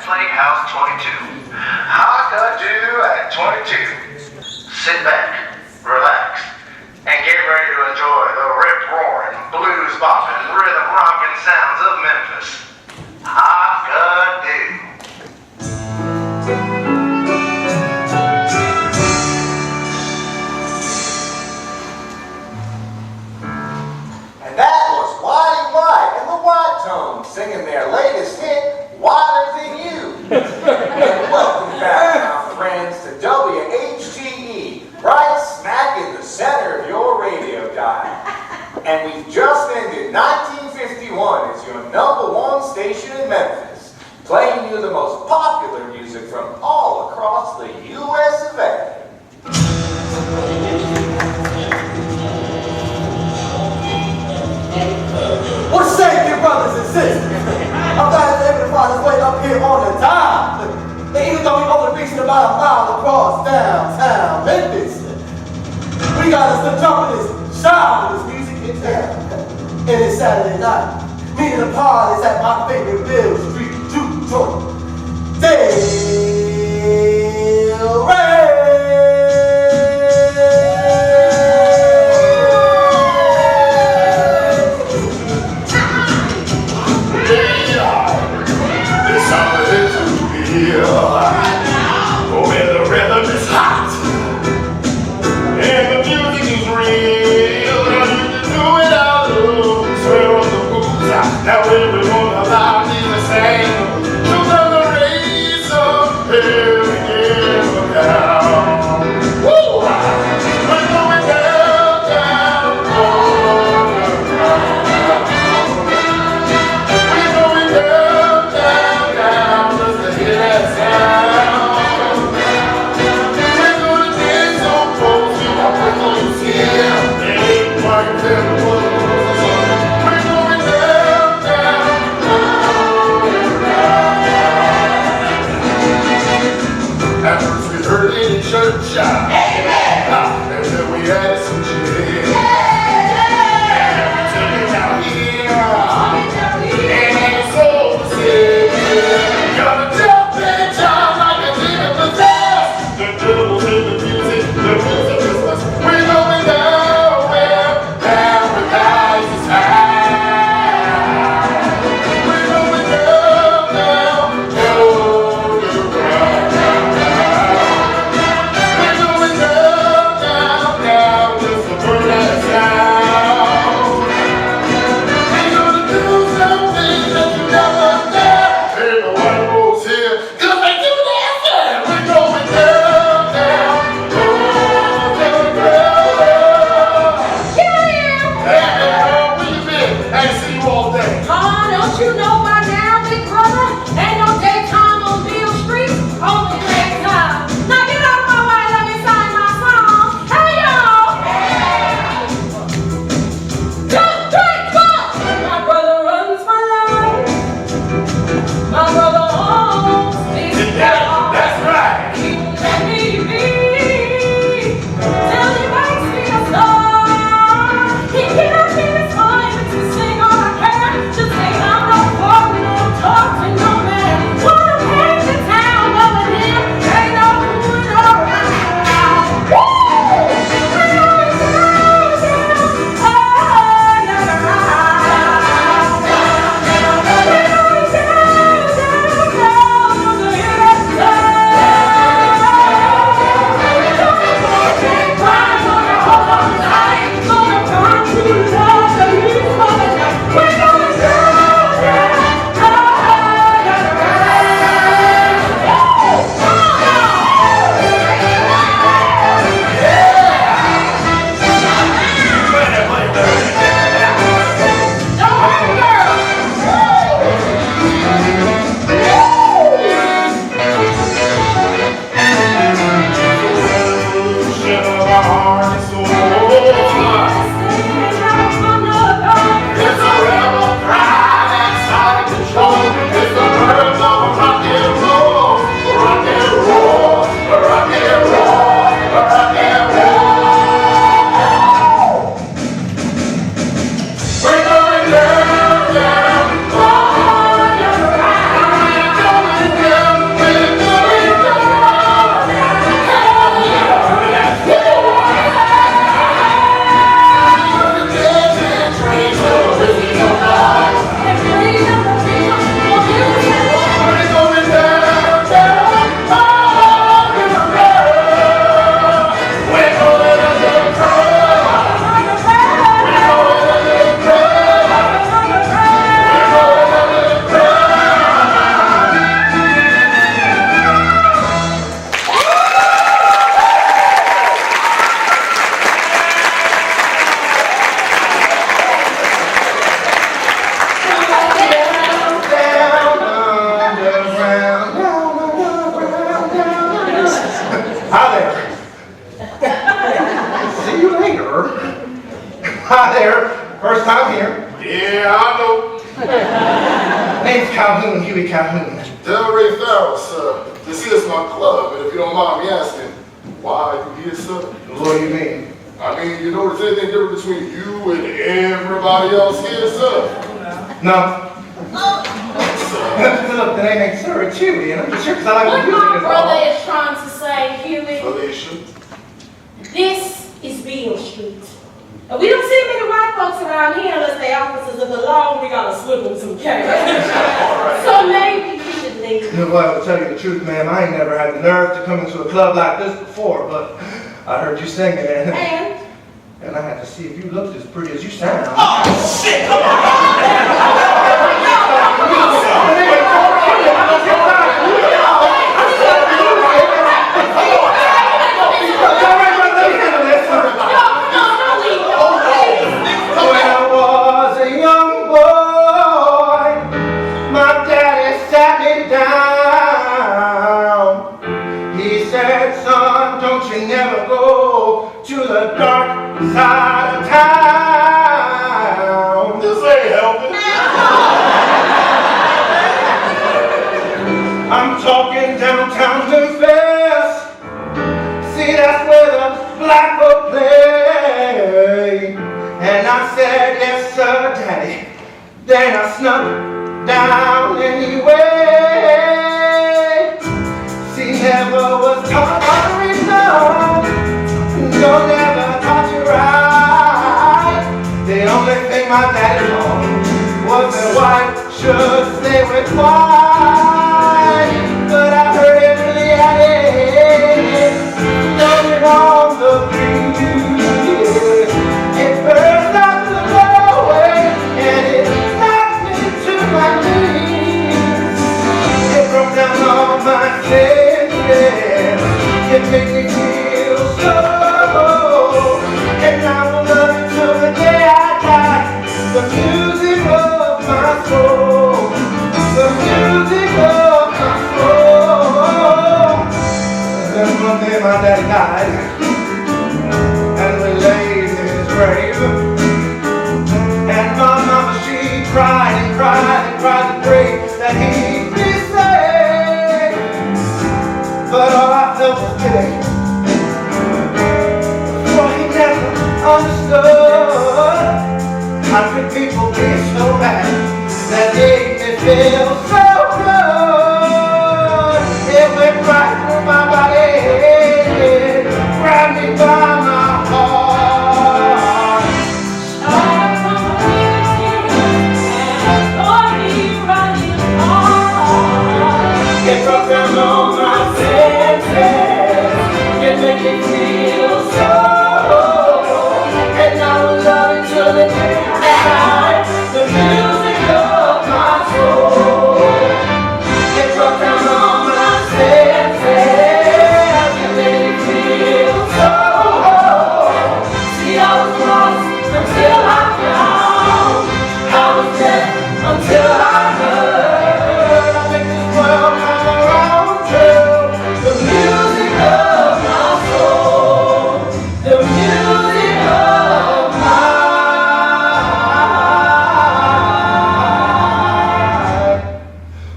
at Playhouse22. How could do at 22? Sit back, relax, and get ready to enjoy the rip-roaring, blues-bopping, rhythm-rocking sounds of Memphis. How could do? And that was Whitey White and the White Tones singing their latest hit, Whiter Than You. And welcome back, my friends, to WHTE, right smack in the center of your radio dial. And we've just ended 1951 as your #1 station in Memphis, playing you the most popular music from all across the U.S. of A. What say you, brothers and sisters? I'm glad to able to find his way up here on the dime. And even though we only reached about a mile across downtown Memphis, we got us to jump in this shower with this music in town. And it's Saturday night. Me and the party's at my favorite Bill Street juke joint. Dale Ray. Where the rhythm is hot and the music is real, and you can do it all alone. Swear on the boots now everyone around me the same. To the race of hell again down. Woo! We're going down, down, we're going down, down, down. Just to hear that sound. Hi there. First time here. Yeah, I know. Name's Calhoun, Huey Calhoun. Delray Farrell, sir. This is my club, and if you don't mind me asking, why are you here, sir? What do you mean? I mean, you notice anything different between you and everybody else here, sir? No. Look, the name ain't Sir, it's Huey, and I'm just sure because I like What the music my as brother well. is trying to say, Huey, Alicia. this is Beale Street. And we don't see many white folks around here unless they officers of the law. We gotta slip them some cash. So maybe you should leave. You know what, to tell you the truth, ma'am, I ain't never had the nerve to come into a club like this before, but I heard you singing, and I had to see if you looked as pretty as you sound. Oh, shit! Come on! When I was a young boy, my daddy sat me down. He said, son, don't you never go to the dark side of town. This ain't helping. I'm talking downtown Memphis. See, that's where the black folk play. And I said, yes, sir, daddy. Then I snuck down anyway. See, never was taught how to read love. No, never taught you right. The only thing my daddy taught was that white should stay with white. But I heard it really added, blowing on the breeze. It burst out the doorway and it knocked me to my knees. It broke down all my senses. It made me feel so. And I will love it till the day I die. The music of my soul. The music of my soul. And then one day my daddy died. And we laid in his grave. And my mama, she cried and cried and cried to pray that he'd be saved. But all I felt was pity, for he never understood how could people be so bad that made me feel so good. It went right through my body, grabbed me by my heart. It broke down all my senses. It made me feel so. And I will love it till the day I die. The music of my soul. It broke down all my senses. It made me feel so. See, I was lost until I found. I was dead until I heard. I make this world come around to the music of my soul. The music of my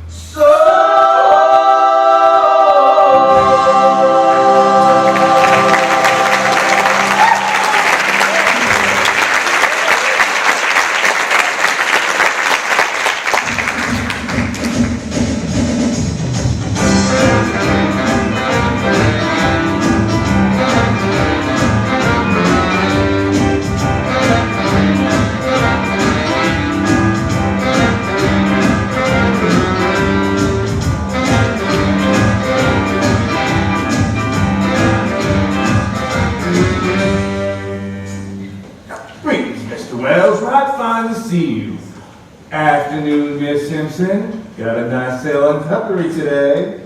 soul. Greetings, Mr. Wells. Right, fine to see you. Afternoon, Miss Simpson. Got a nice sale on cutlery today.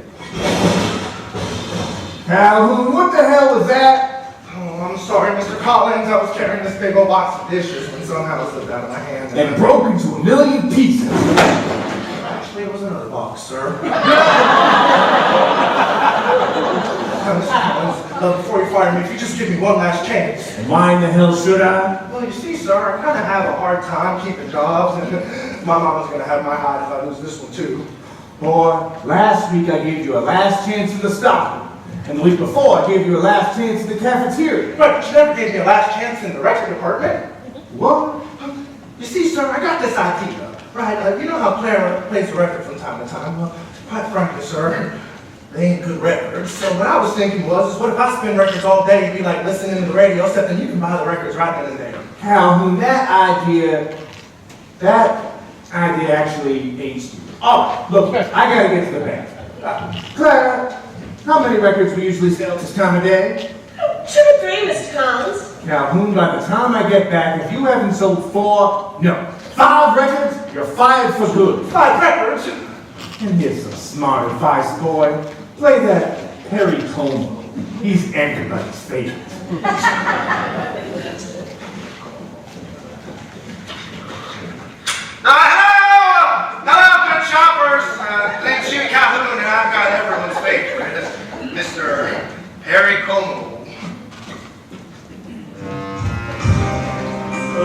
Calhoun, what the hell was that? Oh, I'm sorry, Mr. Collins. I was carrying this big old box of dishes and somehow it slipped out of my hands. And broke into a million pieces. Actually, it was another box, sir. Mr. Collins, before you fire me, if you just give me one last chance. And why in the hell should I? Well, you see, sir, sir, I kind of have a hard time keeping jobs, and my mama's going to have my hide if I lose this one, too. Boy, last week I gave you a last chance in the stocking, and the week before I gave you a last chance in the cafeteria. Right, but you never gave me a last chance in the record department. What? You see, sir, I got this idea, right? You know how Clara plays the record from time to time? Well, quite frankly, sir, they ain't good records. So what I was thinking was, what if I spin records all day? It'd be like listening to the radio, except then you can buy the records right then and there. Calhoun, that idea actually aged you. Oh, look, I gotta get to the bank. Clara, how many records we usually sell this time of day? 2 or 3, Mr. Collins. Calhoun, by the time I get back, if you haven't sold 5 records, you're fired for good. 5 records? And here's some smart advice, boy. Play that Perry Como. He's everybody's favorite. Hello, good shoppers. Name's Jimmy Calhoun, and I've got everyone's favorite, Mr. Harry Como.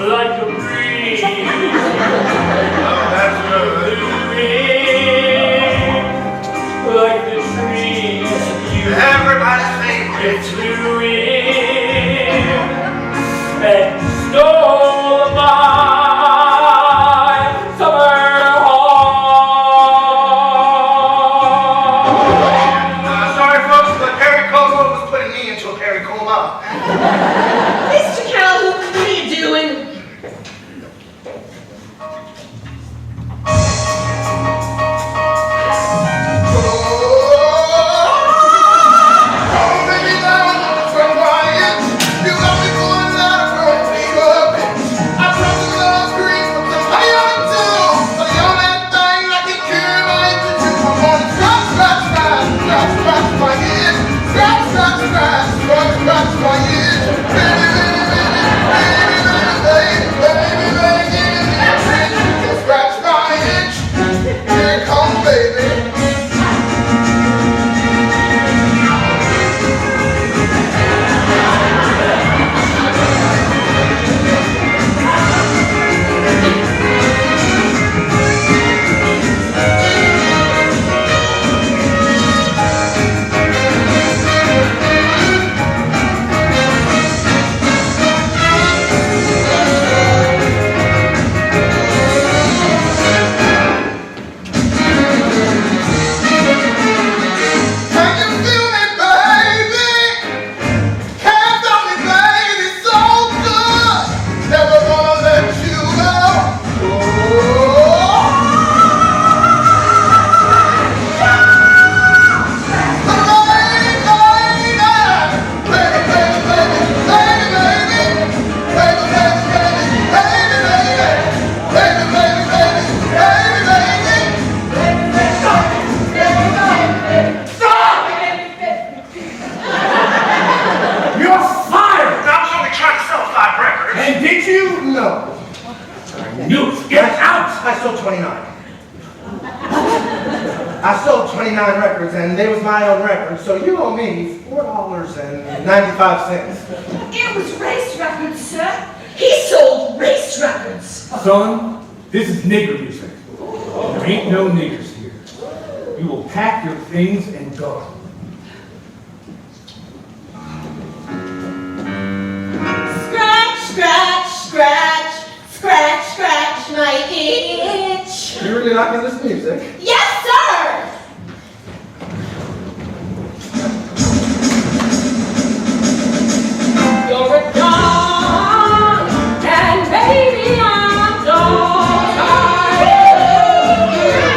Like a breeze. Oh, that's good. Like the trees. Everybody's favorite. It flew in and stole my summer home. Sorry, folks, but Perry Como was putting me into a Perry Coma. Mr. Calhoun, what are you doing? I sold 29. I sold 29 records, and they was my own records, so you owe me $4.95. It was race records, sir. He sold race records. Son, this is nigger music. There ain't no niggers here. You will pack your things and go. Scratch, scratch, scratch, scratch, scratch my itch. You really liking this music? Yes, sir. You're a dog, and baby I'm dog.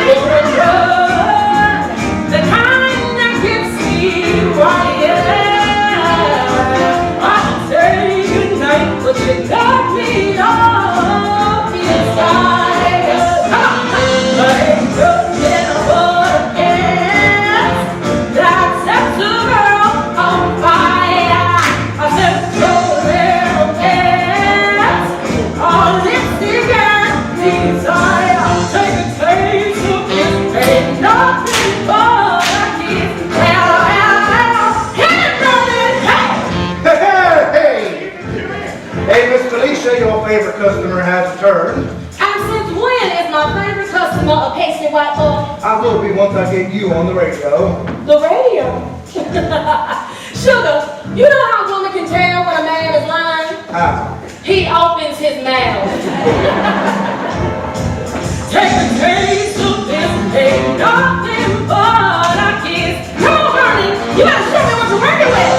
You're a drug, the kind that gets me wired. I say goodnight, but you got me up inside. I ain't once I get you on the radio. The radio? Sugar, you know how a woman can tell when a man is lying? How? He opens his mouth. Take a taste of this, ain't nothing but a kiss. No, honey, you gotta show me what you're working with.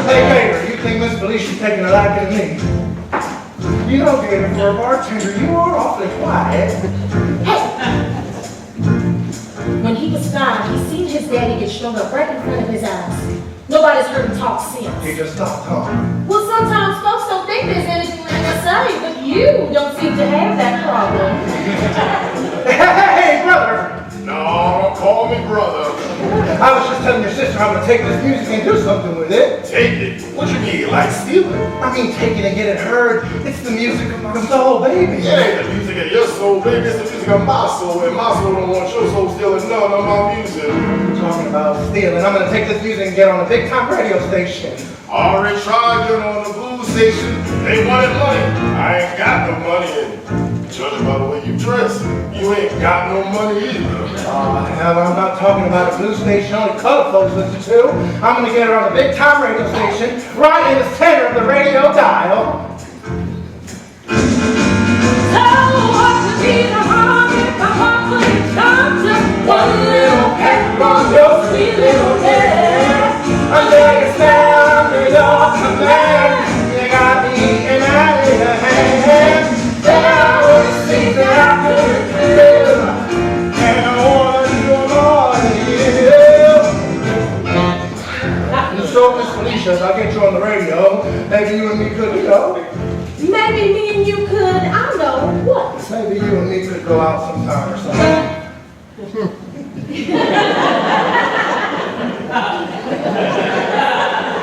Hey, Gator, you think Miss Felicia's taking a liking to me? You know, Gator, for a bartender, you are awfully quiet. Hey! When he was 5, he seen his daddy get strung up right in front of his eyes. Nobody's heard him talk since. He just stopped talking. Well, sometimes folks don't think there's anything they can say, but you don't seem to have that problem. Hey, brother! No, don't call me brother. I was just telling your sister I'm gonna take this music and do something with it. Take it. What you mean, like steal it? I mean, take it and get it heard. It's the music of my soul, baby. It ain't the music of your soul, baby. It's the music of my soul, and my soul don't want your soul stealing none of my music. I'm talking about stealing. I'm gonna take this music and get on a big time radio station. I already tried getting on the blues station. They wanted money. I ain't got no money, and judging by the way you dress, you ain't got no money either. Oh, hell, I'm not talking about a blues station only colored folks listen to. I'm gonna get her on a big time radio station right in the center of the radio dial. So what could be the harm if I walk with a doctor? One little peck on your sweet little head. Under your sound, your command, you got me and out of your hand. There were things that I couldn't do, and I wanna do more than you. So, Miss Felicia, I'll get you on the radio. Maybe you and me could go. Maybe me and you could, I know what. Maybe you and me could go out sometime or something.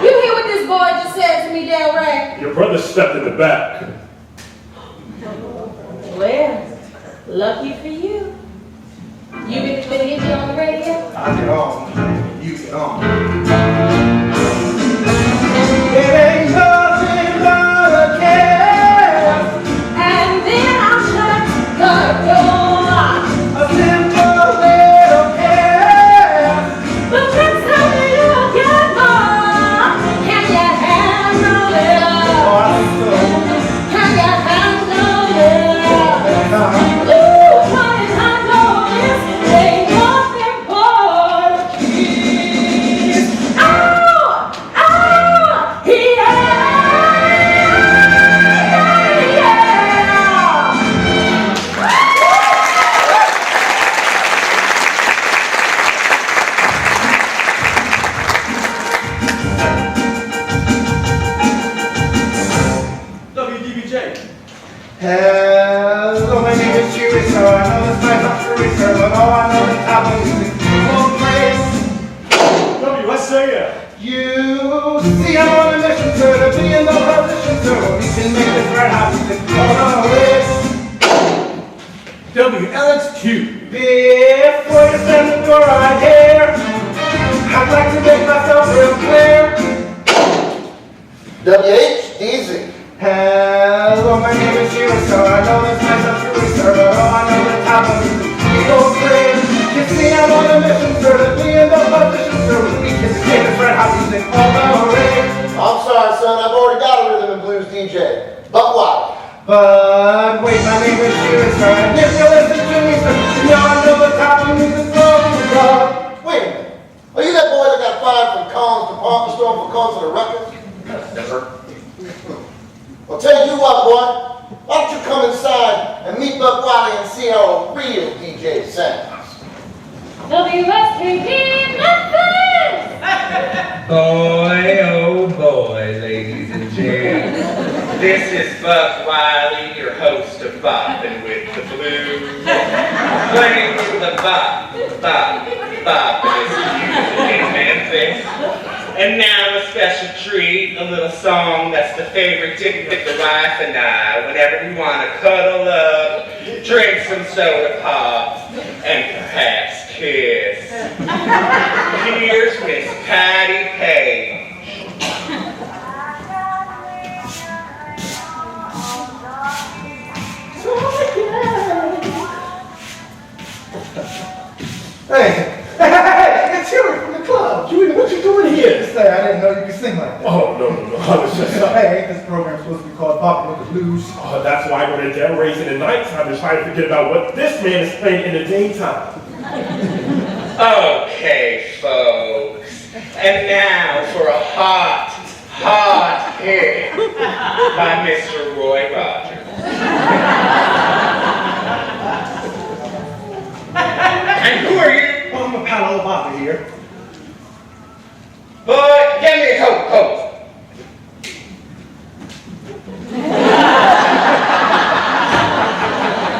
You hear what this boy just said to me, Del Ray? Your brother stepped in the back. Well, lucky for you. You really gonna get me on the radio? I'll get on. You get on. It ain't nothing but a kiss. And then I'll shut the door. A simple little kiss. But next time you'll get more. Can you handle it? Oh, I think so. Can you handle it? Uh-huh. Ooh, honey, I know this ain't nothing but a kiss. Ow! Ow! Yeah! WDBJ. Hello, my name is Chewy, so I know this might not be sir, but all I know is top of music. Oh, praise WSAF. you. See, I'm on a mission, sir, to be in the position, sir. We can make this right hot music all the way. WLXQ. Before you send the door right here, I'd like to make myself real clear. WHDZ. Hello, my name is Chewy, so I know this might not be sir, but all I know is top of music. We go crazy. You see, I'm on a mission, sir, to be in the position, sir. We can make this right hot music all the way. I'm sorry, son. I've already got a rhythm and blues DJ. But what? But wait, my name is Chewy, sir, and if you listen to me, sir, you know I know the top of music from God. Wait a minute. Are you that boy that got fired from Collins department store for causing a ruckus? Yes, sir. Well, tell you what, boy. Why don't you come inside and meet Buck Wiley and see how a real DJ sounds? WSKD Memphis! Boy, oh boy, ladies and gents. This is Buck Wiley, your host of Boppin' with the Blues. Playing you the bop, boppin'est music in Memphis. And now a special treat, a little song that's the favorite ticket with the wife and I whenever we want to cuddle up, drink some soda pop, and perhaps kiss. Here's Miss Patty Page. Hey, here. Say, I didn't know you could sing like that. Oh, no. I was just... Hey, this program's supposed to be called Bopping with the Blues. Oh, that's why when they're raising in the nighttime, they're trying to forget about what this man is playing in the daytime. Okay, folks. And now for a hot hit by Mr. Roy Rogers. And who are you? Oh, I'm a pal old Bobby here. Boy, give me a Coke.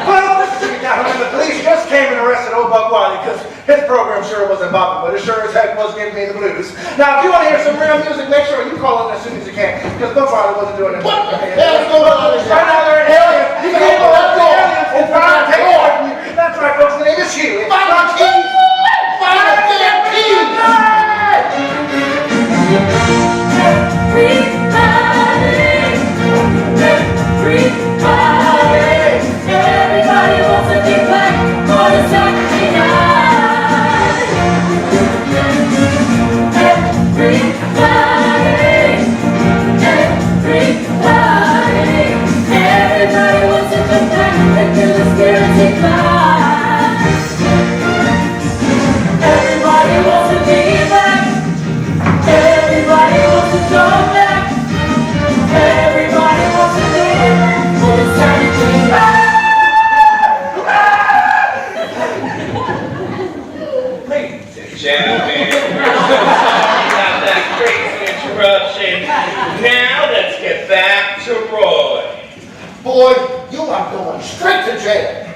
Well, listen to me, gentlemen. The police just came and arrested old Buck Wiley because his program sure wasn't bopping, but it sure as heck was giving me the blues. Now, if you want to hear some real music, make sure you call in as soon as you can, because Buck Wiley wasn't doing it. What the hell's going on here? Right now, they're an alien. You can go up to aliens and try to take it from you. That's right, folks. The name is Sheila. Find the keys! Find the damn keys! Everybody wants to be back on a Saturday night. Everybody wants to come back into the spiritual life. Everybody wants to be back. Everybody wants to come back. Everybody wants to be on a Saturday night. Ladies and gentlemen, sorry about that crazy interruption. Now let's get back to Roy. Boy, you are going straight to jail.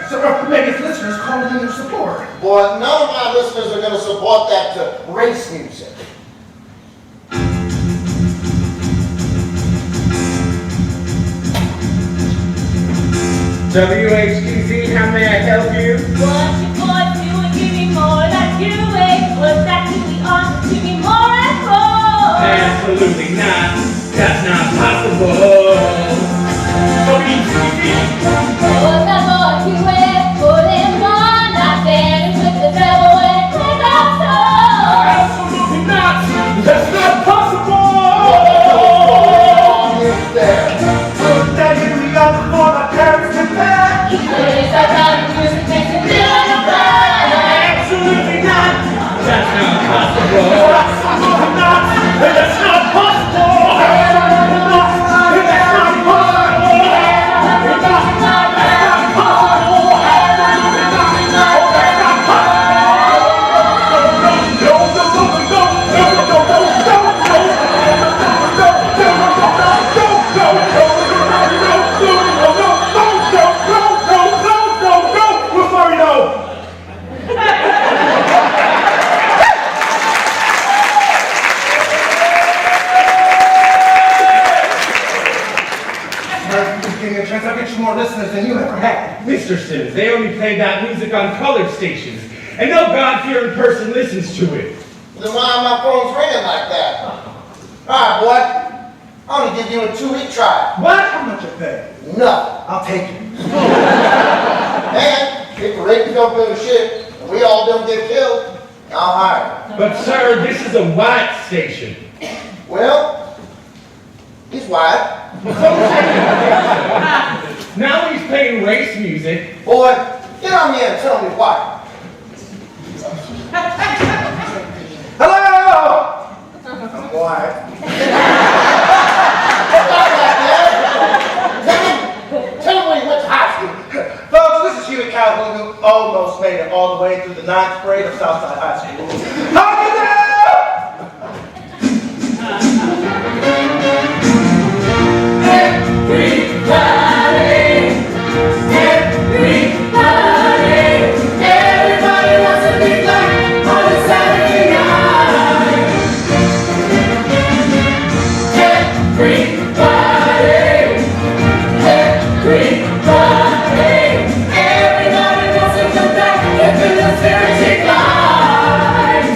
So maybe his listeners calling in their support. Boy, none of my listeners are going to support that race music. WHTZ, how may I help you? What you boys do and give me more like you ain't. What's that to be on? Give me more and more. Absolutely not. That's not possible. WHTZ. What's that boy you ain't? Put him on, not dancing with the devil when it plays our soul. Absolutely not. That's not possible. Put that in the oven before my parents get back. It's that kind of music makes me feel like a fly. Absolutely not. That's not possible. Absolutely not. That's not possible. Absolutely not. That's not possible. I'll get you more listeners than you ever had. Mr. Sims, they only play that music on colored stations, and no God-fearing person listens to it. Then why are my phones ringing like that? All right, boy. I'm going to give you a 2-week trial. What? How much you pay? Nothing. I'll take it. And if the ratings don't go to shit, and we all don't get killed, I'll hire you. But sir, this is a white station. Well, he's white. Now he's playing race music. Boy, get on here and tell me why. Hello! I'm white. Tell him where he went to high school. Folks, this is Huey Calhoun, who almost made it all the way through the 9th grade of Southside High School. How do you do? Everybody wants to be back on a Saturday night. Everybody wants to come back into the spiritual life.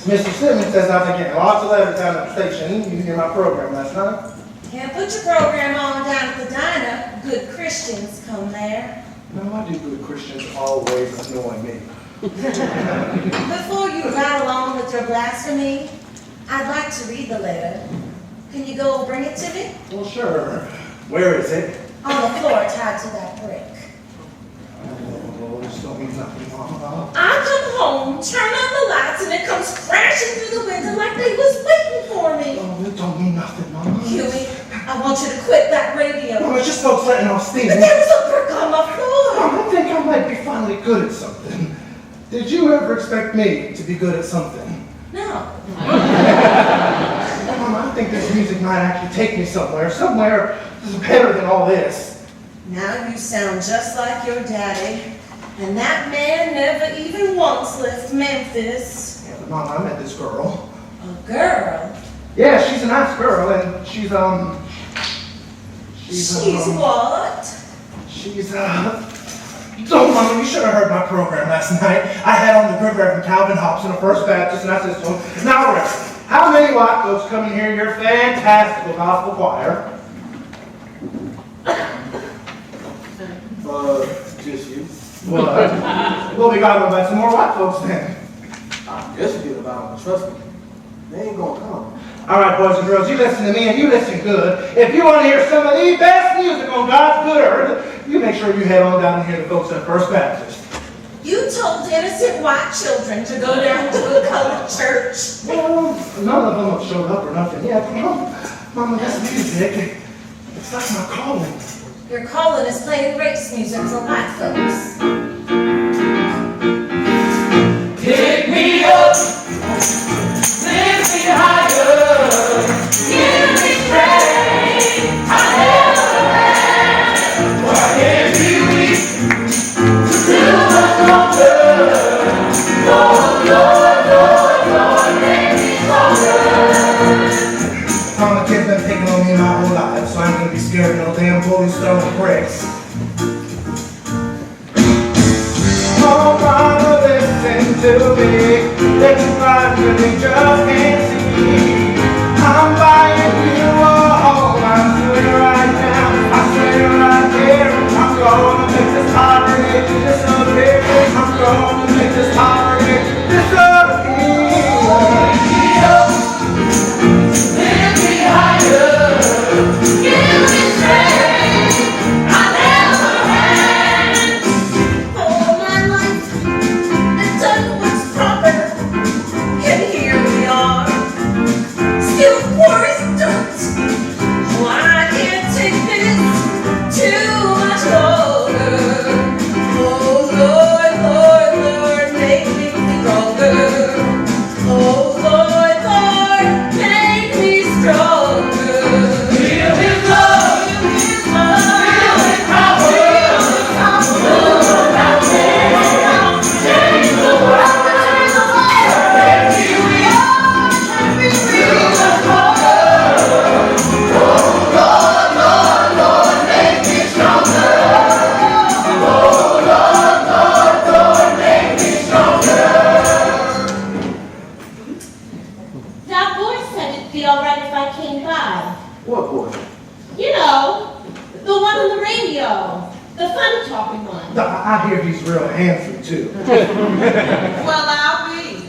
Mr. Simmons says I've been getting lots of letters down at the station. You hear my program last night? Can't put your program on down at the diner. Good Christians come there. No, why do good Christians always annoy me? Before you rattle on with your blasphemy, I'd like to read the letter. Can you go bring it to me? Well, sure. Where is it? On the floor tied to that brick. Oh, this don't mean nothing, Mama. I come home, turn on the lights, and it comes crashing through the window like they was waiting for me. Oh, it don't mean nothing, Mama. Huey, I want you to quit that radio. Mama, it's just folks letting off steam. But there was a brick on my floor. Mama, I think I might be finally good at something. Did you ever expect me to be good at something? No. Mama, I think this music might actually take me somewhere better than all this. Now you sound just like your daddy. And that man never even once left Memphis. Yeah, but Mama, I met this girl. A girl? Yeah, she's a nice girl, and she's what? Oh, Mama, you should have heard my program last night. I had on the good Reverend Calvin Hobson, a First Baptist, and I said to him, now, Reverend, how many white folks come and hear your fantastical gospel choir? Just you. What? Well, we gotta invite some more white folks then. I guess you get about them, trust me. They ain't gonna come. All right, boys and girls, you listen to me and you listen good. If you want to hear some of the best music on God's good earth, you make sure you head on down and hear the folks at First Baptist. You told innocent white children to go down to a colored church. Well, none of them have showed up or nothing yet. Mama, this music, it's like my calling. Your calling is playing race music for white folks. Take me up, lift me higher, give me strength, I never had. For I can't be weak, too much longer. Lord, Lord, Lord, Lord, make me stronger. Mama, kids been picking on me my whole life, so I ain't gonna be scared of no damn Holy Stone bricks. Oh, Mama, listen to me. Let you find when they just can't see. I'm buying you a home. I swear right now. I swear right here. I'm gonna make this poverty disappear. I'm gonna make this poverty disappear. Lift me higher, give me strength, I never had. All my life, I've done what's proper. And here we are, still poor as dirt. Oh, I can't take this too much longer. Oh, Lord, Lord, Lord, make me stronger. Oh, Lord, Lord, make me stronger. Feel His love, feel His power, move mountains, change the world. Let me reach, feel the stronger. Oh, Lord, Lord, Lord, make me stronger. Oh, Lord, Lord, Lord, make me stronger. That boy said it'd be all right if I came by. What boy? You know, the one on the radio. The funny talking one. I hear he's real handsome too. Well, I'll be.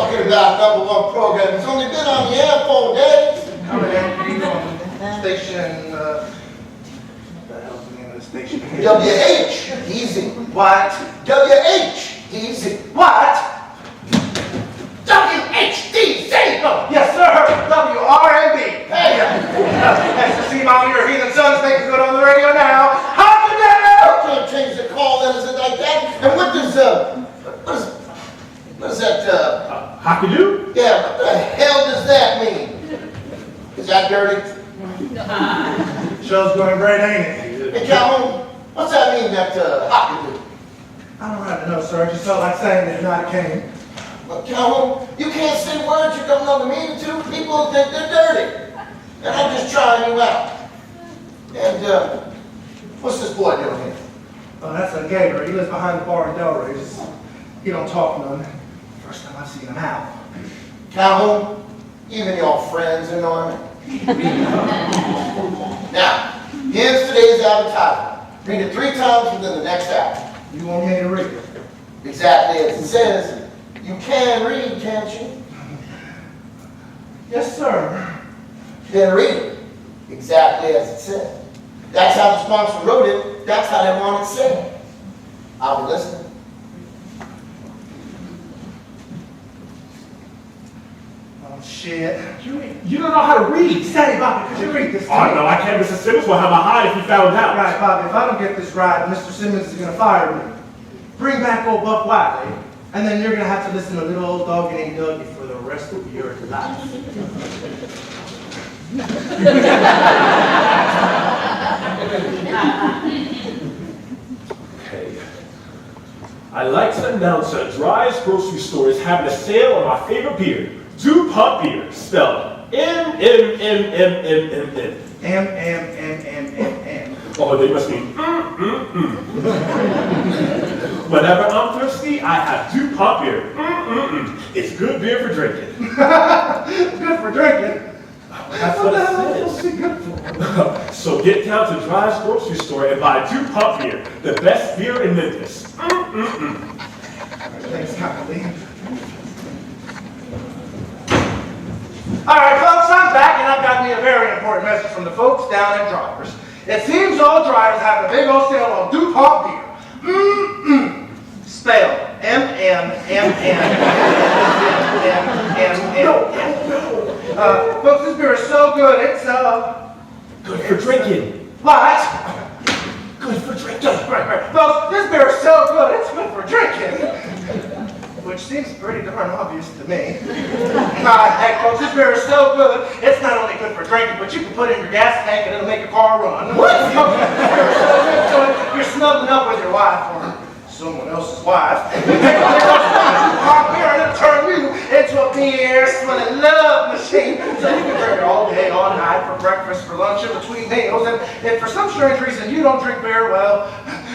talking about #1 program? It's only been on the air 4 days. Coming at you from station, what the hell's the name of the station? WH, easy. What? WH, easy. What? WHDC! Oh, yes, sir. WRNB. Hey. Nice to see Mom and your heathen sons making good on the radio now. How can I can't change the call letters like that. And what does that, How can you? yeah, what the hell does that mean? Is that dirty? Show's going great, ain't it? Hey, Calhoun, what's that mean, that, hockey? I don't really know, sir. I just felt like saying it, not it came. Well, Calhoun, you can't say words you don't know the meaning to. People think they're dirty. And I'm just trying you out. And, what's this boy doing here? Oh, that's a Gator. He lives behind the bar in Delray's. He don't talk none. First time I've seen him out. Calhoun, even your friends are knowing it. Now, here's today's advertisement. Read it 3 times within the next hour. You want me to read it? Exactly as it says. You can read, can't you? Yes, sir. Then read it exactly as it said. That's how the sponsor wrote it. That's how they want it said. I'll be listening. Oh, shit. You don't know how to read. Say, Bobby, could you read this to Oh, me? no, I can't. Mr. Simmons will have a hide if he found out. Right, Bobby, if I don't get this right, Mr. Simmons is going to fire me. Bring back old Buck Wiley, and then you're going to have to listen to little old doggy named Dougie for the rest of your life. Okay. I'd like to announce that Dry's Grocery Store is having a sale on my favorite beer, DuPont beer, spelled M-M-M-M-M-M-M. M. Oh, they must mean Whenever I'm thirsty, I have DuPont beer. It's good beer for drinking. Good for drinking. That's what it says. So get down to Dry's Grocery Store and buy DuPont beer, the best beer in Memphis. Thanks kindly. All right, folks, I'm back, and I've got me a very important message from the folks down at Drivers. It seems all drivers have a big old sale on DuPont beer. Spelled M-M-M-M-M-M-M-M. Folks, this beer is so good, it's, Good for drinking. what? Good for drinking. Right. Folks, this beer is so good, it's good for drinking. Which seems pretty darn obvious to me. Hey, folks, this beer is so good, it's not only good for drinking, but you can put it in your gas tank and it'll make your car run. What? This beer is so good, so you're snuggling up with your wife or someone else's wife. You take a little beer and it'll turn you into a beer-smelling love machine. So you can drink it all day, all night, for breakfast, for lunch, in between meals. And if for some strange reason you don't drink beer, well,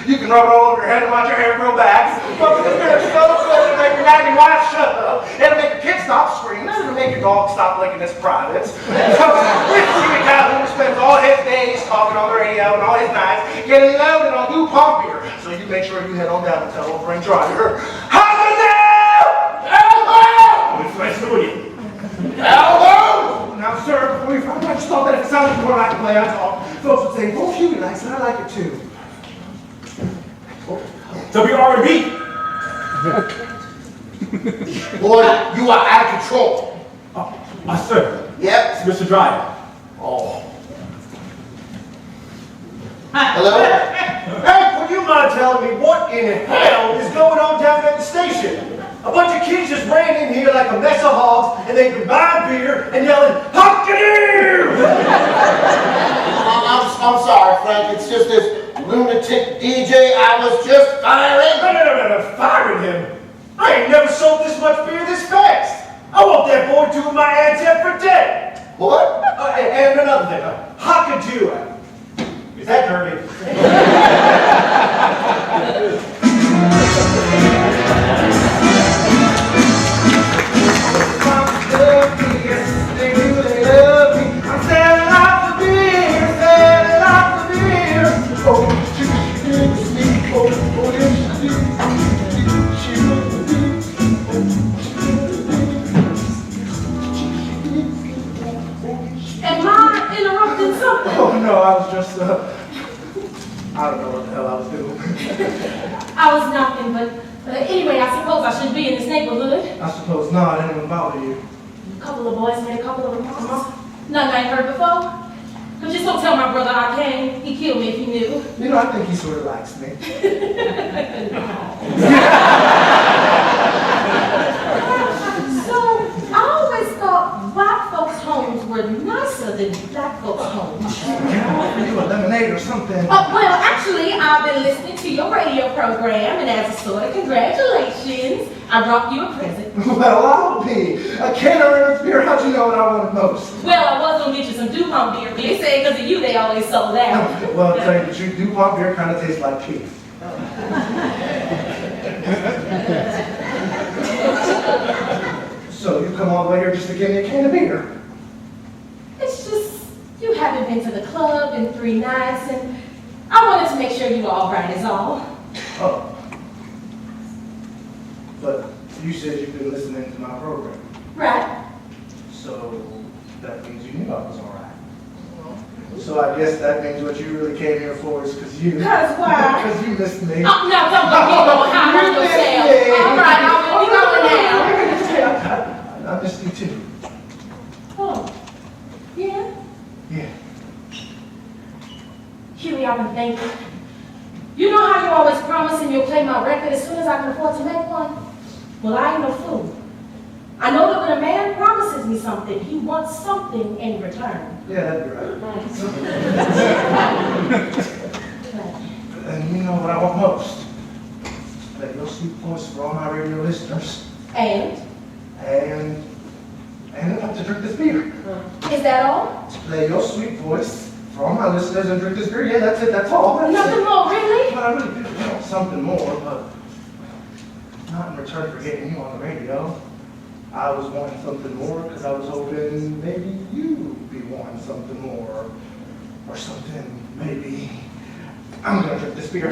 you can rub it all over your head and watch your hair grow back. But this beer is so good, it'll make your nagging wife shut up. It'll make your kids stop screaming. It'll make your dog stop licking his privates. So this Jimmy Calhoun spends all his days talking on the radio and all his nights getting loaded on DuPont beer. So you make sure you head on down and tell old friend Driver, how the hell? It's nice to meet you. Hello! Now, sir, before you I just thought that if it sounded more like a play I talk, folks would say, oh, Huey likes it, I like it too. WRB. Boy, you are out of control. Sir. Yep. It's Mr. Dryer. Oh. Hello? Hey, would you mind telling me what in hell is going on down at the station? A bunch of kids just ran in here like a mess of hogs, and they could buy beer and yelling, "Hockey!" I'm sorry, Frank. It's just this lunatic DJ I was just firing. No, firing him. I ain't never sold this much beer this fast. I want that boy doing my ads every day. What? And another thing, hockey. Is that dirty? I was just, I don't know what the hell I was doing. I was knocking, but anyway, I suppose I shouldn't be in this neighborhood. I suppose not. I didn't even bother you. A couple of boys made a couple of remarks. None I ain't heard before. But just don't tell my brother I came. He'd kill me if he knew. You know, I think he sort of likes me. So, I always thought white folks' homes were nicer than black folks' homes. You a lemonade or something. Oh, well, actually, I've been listening to your radio program, and as a sort of congratulations, I brought you a present. Well, I'll be. A can of Reynolds beer, how'd you know what I wanted most? Well, I was going to get you some DuPont beer, but they say because of you they always sold out. Well, I'll tell you the truth, DuPont beer kind of tastes like pee. So you come all the way here just to give me a can of beer? It's just, you haven't been to the club in 3 nights, and I wanted to make sure you were all right is all. Oh. But you said you've been listening to my program. Right. So that means you knew I was all right. So I guess that means what you really came here for is because you... Because why? Because you missed me. Oh, no, don't go get no high on yourself. All right, I will be going now. I missed you too. Oh, yeah? Yeah. Huey, I've been thinking. You know how you always promising you'll play my record as soon as I can afford to make one? Well, I ain't no fool. I know that when a man promises me something, he wants something in return. Yeah, that'd be right. And you know what I want most? Play your sweet voice for all my radio listeners. And? And enough to drink this beer. Is that all? Play your sweet voice for all my listeners and drink this beer. Yeah, that's it. That's all. That's Nothing it. more, really? But I really do want something more, but not in return for getting you on the radio. I was wanting something more because I was hoping maybe you'd be wanting something more. Or something, maybe. I'm gonna drink this beer.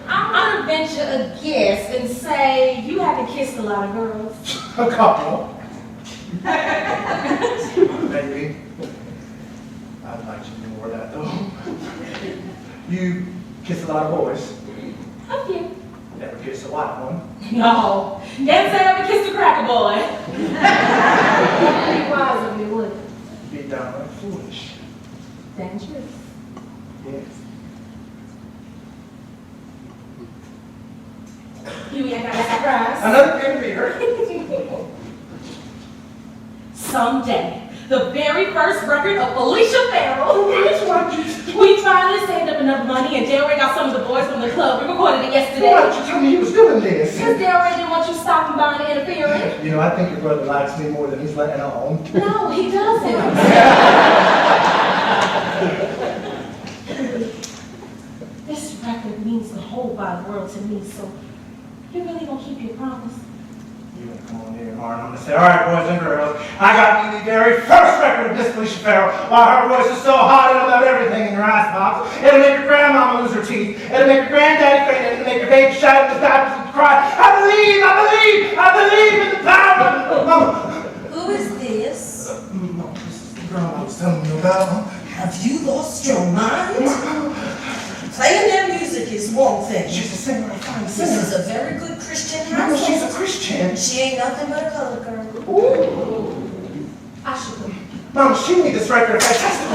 I'm gonna venture a guess and say you haven't kissed a lot of girls. A couple. Maybe. I'd like to do more of that though. You kiss a lot of boys. A few. Never kiss a white one. No. Can't say I ever kissed a cracker boy. Be wise of you, would you? Be downright foolish. Dangerous. Yes. Huey, I got a surprise. Another can of beer. Someday, the very first record of Alicia Farrell. We finally saved up enough money, and Delray got some of the boys from the club. We recorded it yesterday. Why did you tell me he was doing this? Because Delray didn't want you stopping by and interfering. You know, I think your brother likes me more than he's letting on. No, he doesn't. This record means the whole wide world to me, so you really gonna keep your promise? You gonna come on here, Martin? I'm gonna say, all right, boys and girls, I got me the very first record of this Alicia Farrell. Why, her voice is so hot, it'll melt everything in your icebox. It'll make your grandmama lose her teeth. It'll make your granddaddy faint. It'll make your baby shout in the diapers and cry, I believe in the power of... Who is this? Mom, this is the girl I was telling you about. Have you lost your mind? Playing their music is one thing. She's a singer, a fine This singer. is a very good Christian Mama, household. she's a Christian. She ain't nothing but a colored girl. Ooh. I should go. Mom, she made this record fantastic.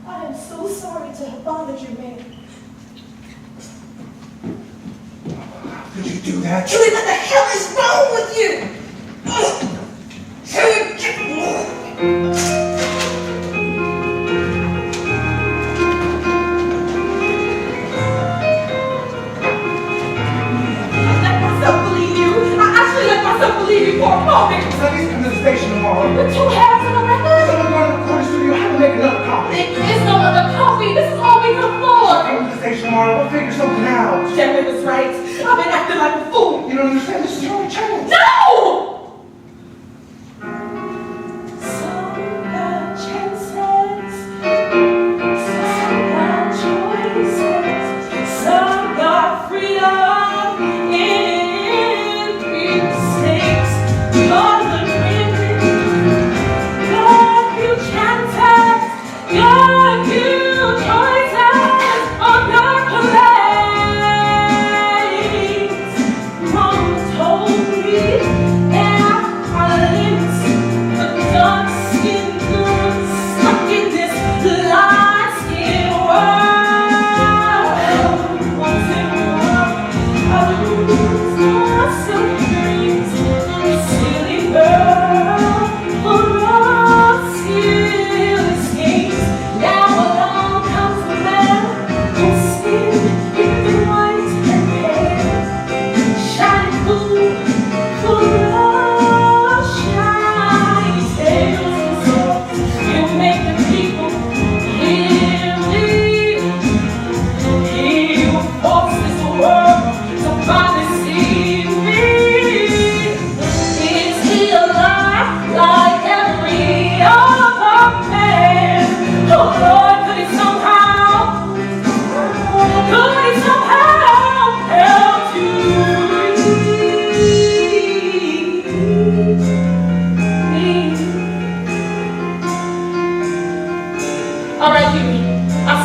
I am so sorry to have bothered you, man. How could you do that? Huey, what the hell is wrong with you? Huey, get Let myself believe you. I actually let myself believe you for a moment. Sonny's coming to the station tomorrow. The two halves of the record? So we're going to the recording studio. How to make another copy? There is no other copy. This is all we can afford. Come to the station tomorrow. We'll figure something out. Jerry was right. I've been acting like a fool. You don't understand. This is your only chance. No! Some got chances, some got choices.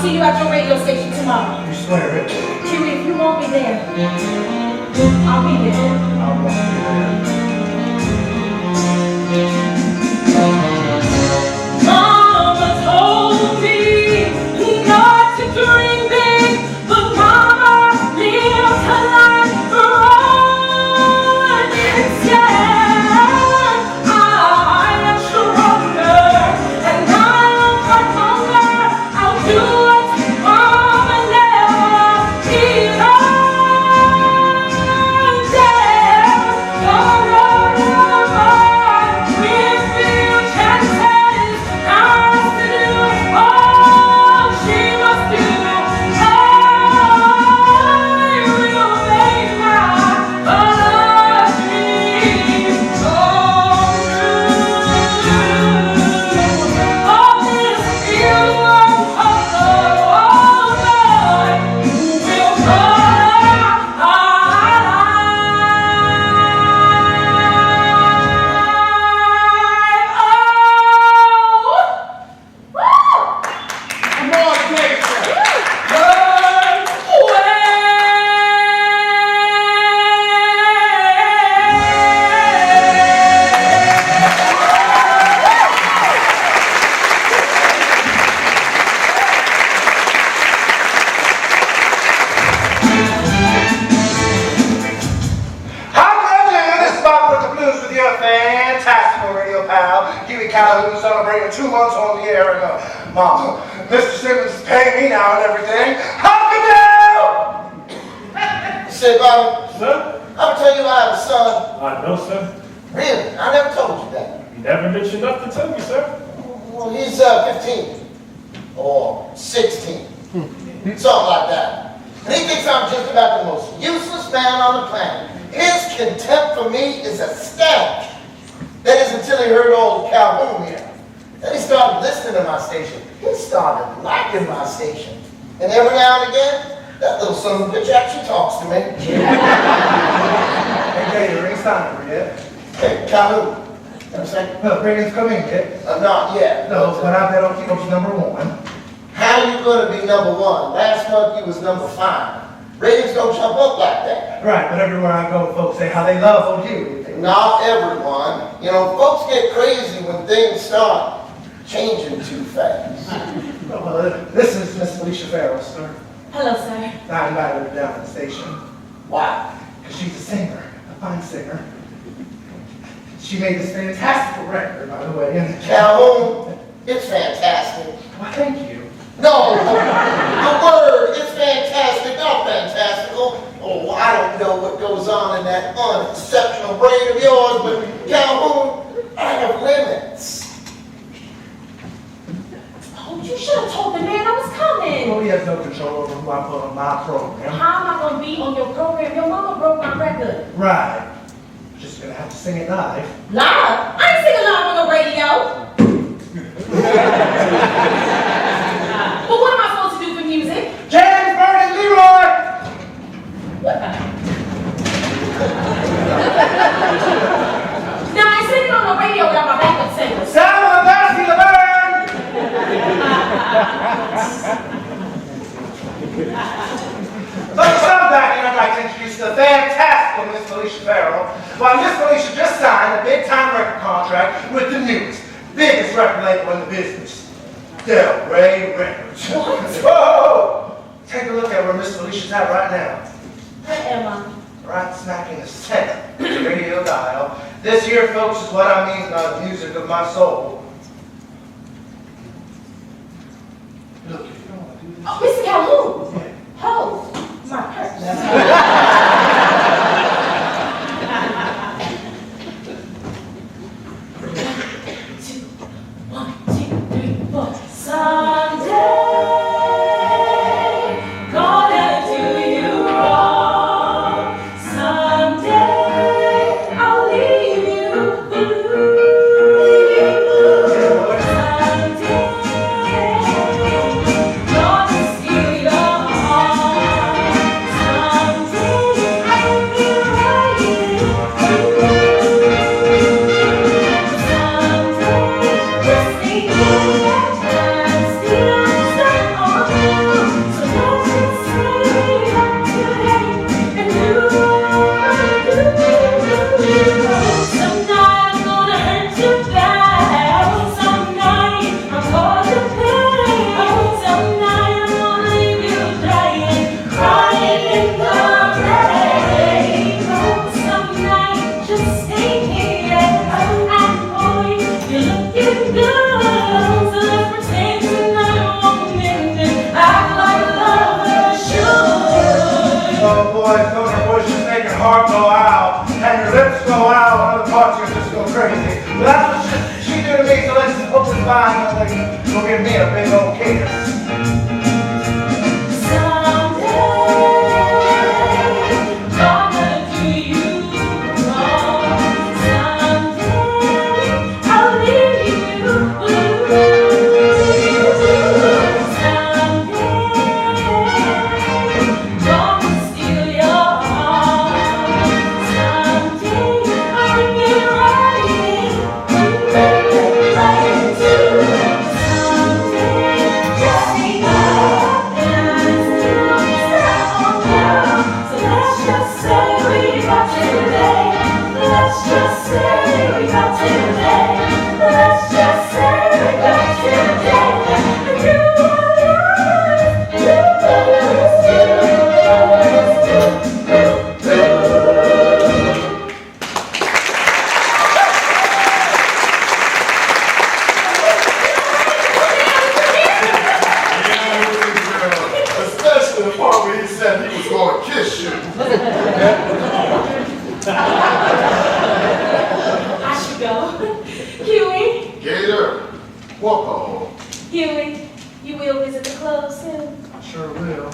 see you at your radio station tomorrow. You swear it? Huey, if you want me there, I'll be there. I want you Mama told me not to dream big, but Mama lived her life running scared. I am stronger and I don't fight longer. I'll do it, Mama never did. Calhoun celebrating 2 months on the air, and Mama, Mr. Simmons is paying me now and everything. How can you? Say, Bobby, Sir? I'll tell you I have a son. I know, sir. Really? I never told you that. You never mentioned enough to tell me, sir. Well, he's 15 or 16, something like that. And he thinks I'm just about the most useless man on the planet. His contempt for me is astounding. That is until he heard old Calhoun here. Then he started listening to my station. He started liking my station. And every now and again, that little son of a bitch actually talks to me. Hey, Gator, ain't signed for yet. Hey, Calhoun. Understand? Ratings come in yet? Not yet. No, but I bet I'll keep up to #1. How are you going to be #1? Last month you was #5. Ratings don't jump up like that. Right, but everywhere I go, folks say how they love old you. Not everyone. You know, folks get crazy when things start changing too fast. Well, this is Miss Alicia Farrell, sir. Hello, sir. I invited her down to the station. Why? Because she's a singer, a fine singer. She made this fantastic record, by the way. And Calhoun, it's fantastic. Why, thank you. No, the word is fantastic, not fantastical. Oh, I don't know what goes on in that unexceptional brain of yours, but Calhoun, I have limits. Oh, you should have told the man I was coming. Well, he has no control over who I put on my program. How am I going to be on your program? Your mama broke my record. Right. Just gonna have to sing it live. Live? I ain't singing live on the radio. But what am I supposed to do for music? James, Vernon, Leroy! What? Now, I ain't singing on the radio without my backup singers. Salmon, Lassie, Laverne! So to sum back, I'd like to introduce the fantastic Miss Alicia Farrell. Well, Miss Alicia just signed a big-time record contract with the newest, biggest record label in the business, Del Rey Records. What? Whoa! Take a look at where Miss Alicia's at right now. Where am I? Right smack in the center of the radio dial. This here, folks, is what I mean by the music of my soul. Look, if you don't want to do this. Oh, Mr. Calhoun. Oh, my purse. One, two, three, four. Someday, gonna do you wrong. Someday, I'll leave you blue. getting good. So let's pretend tonight won't end and act like lovers should. Oh boy, those are bushes make your heart go out, and your lips go out, and other parts of you just go crazy. But that's what she do to me, so let's hope it's fine, and like, go give me a big old kiss. Huey, you will visit the club soon? I sure will.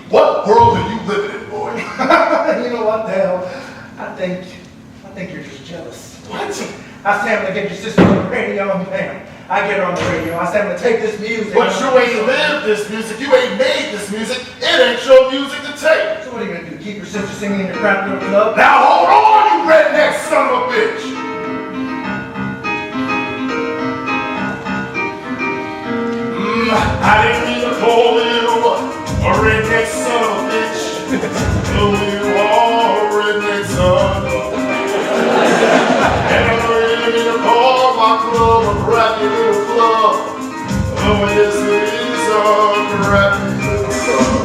What world are you living in, boy? You know what the hell? I think you're just jealous. What? I said I'm gonna get your sister on the radio, and bam, I get her on the radio. I said I'm gonna take this music. But you ain't lived this music, you ain't made this music, it ain't your music to take. So what are you gonna do? Keep your sister singing in your crap little club? Now hold on, you redneck son of a bitch! I didn't mean to call you a redneck son of a bitch. Oh, you are a redneck son of a bitch. And I didn't mean to call my club a crappy little club. Oh, yes, it is a crappy little club.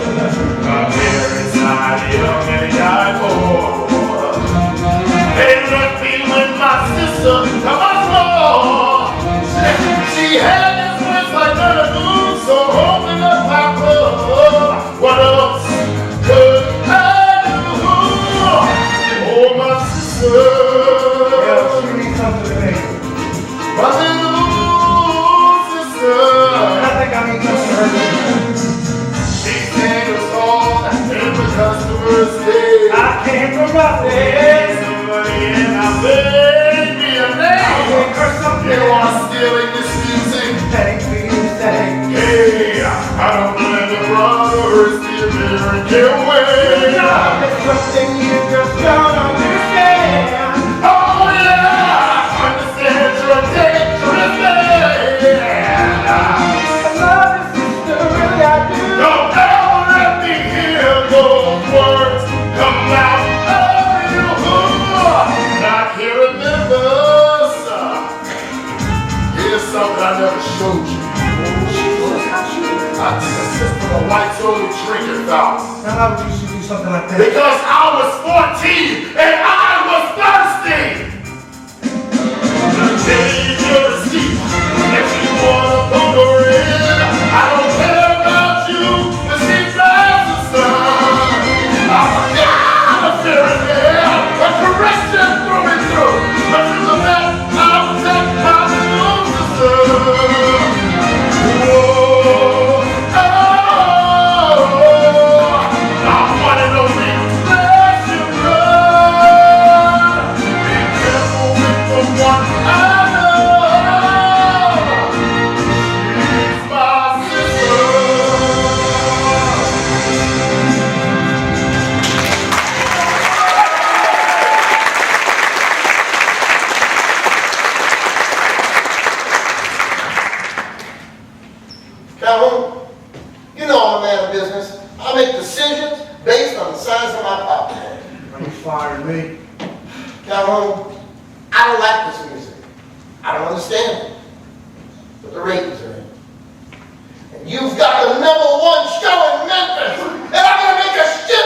My parents died young and they died poor. They left me with my sister and my floor. She had this voice like none of them, so open up my club. What else could I do? Oh, my sister. Yeah, she needs something to make. My little sister. I think I need something to her. She sang a song and the customers say I came from nothing. somebody and I made me a name. You are stealing this music. Thanks for you to say. Hey, I don't blame the brothers, the American way. It's something you just don't understand. Oh yeah, I understand your dangerous man. I love your sister, really I do. Don't ever let me hear those words come out of your mouth. Not here in Memphis. Here's something I never showed you. I took a sip from a white soda drinking fountain. Now how would you do something like that? Because I was 14 and I was thirsty. Take your receipt if you wanna go in. I don't care about you, the sea flies the sun. I'm a God-fearing man, a Christian through and through. But to the best, I'll protect my little sister. Whoa, oh, I'm one and only flesh and blood. Be careful with the one I love. She's my sister. Calhoun, you know I'm a man of business. I make decisions based on the size of my pocketbook. Are you firing me? Calhoun, I don't like this music. I don't understand it. But the ratings are in. And you've got the #1 show in Memphis. And I'm going to make a shit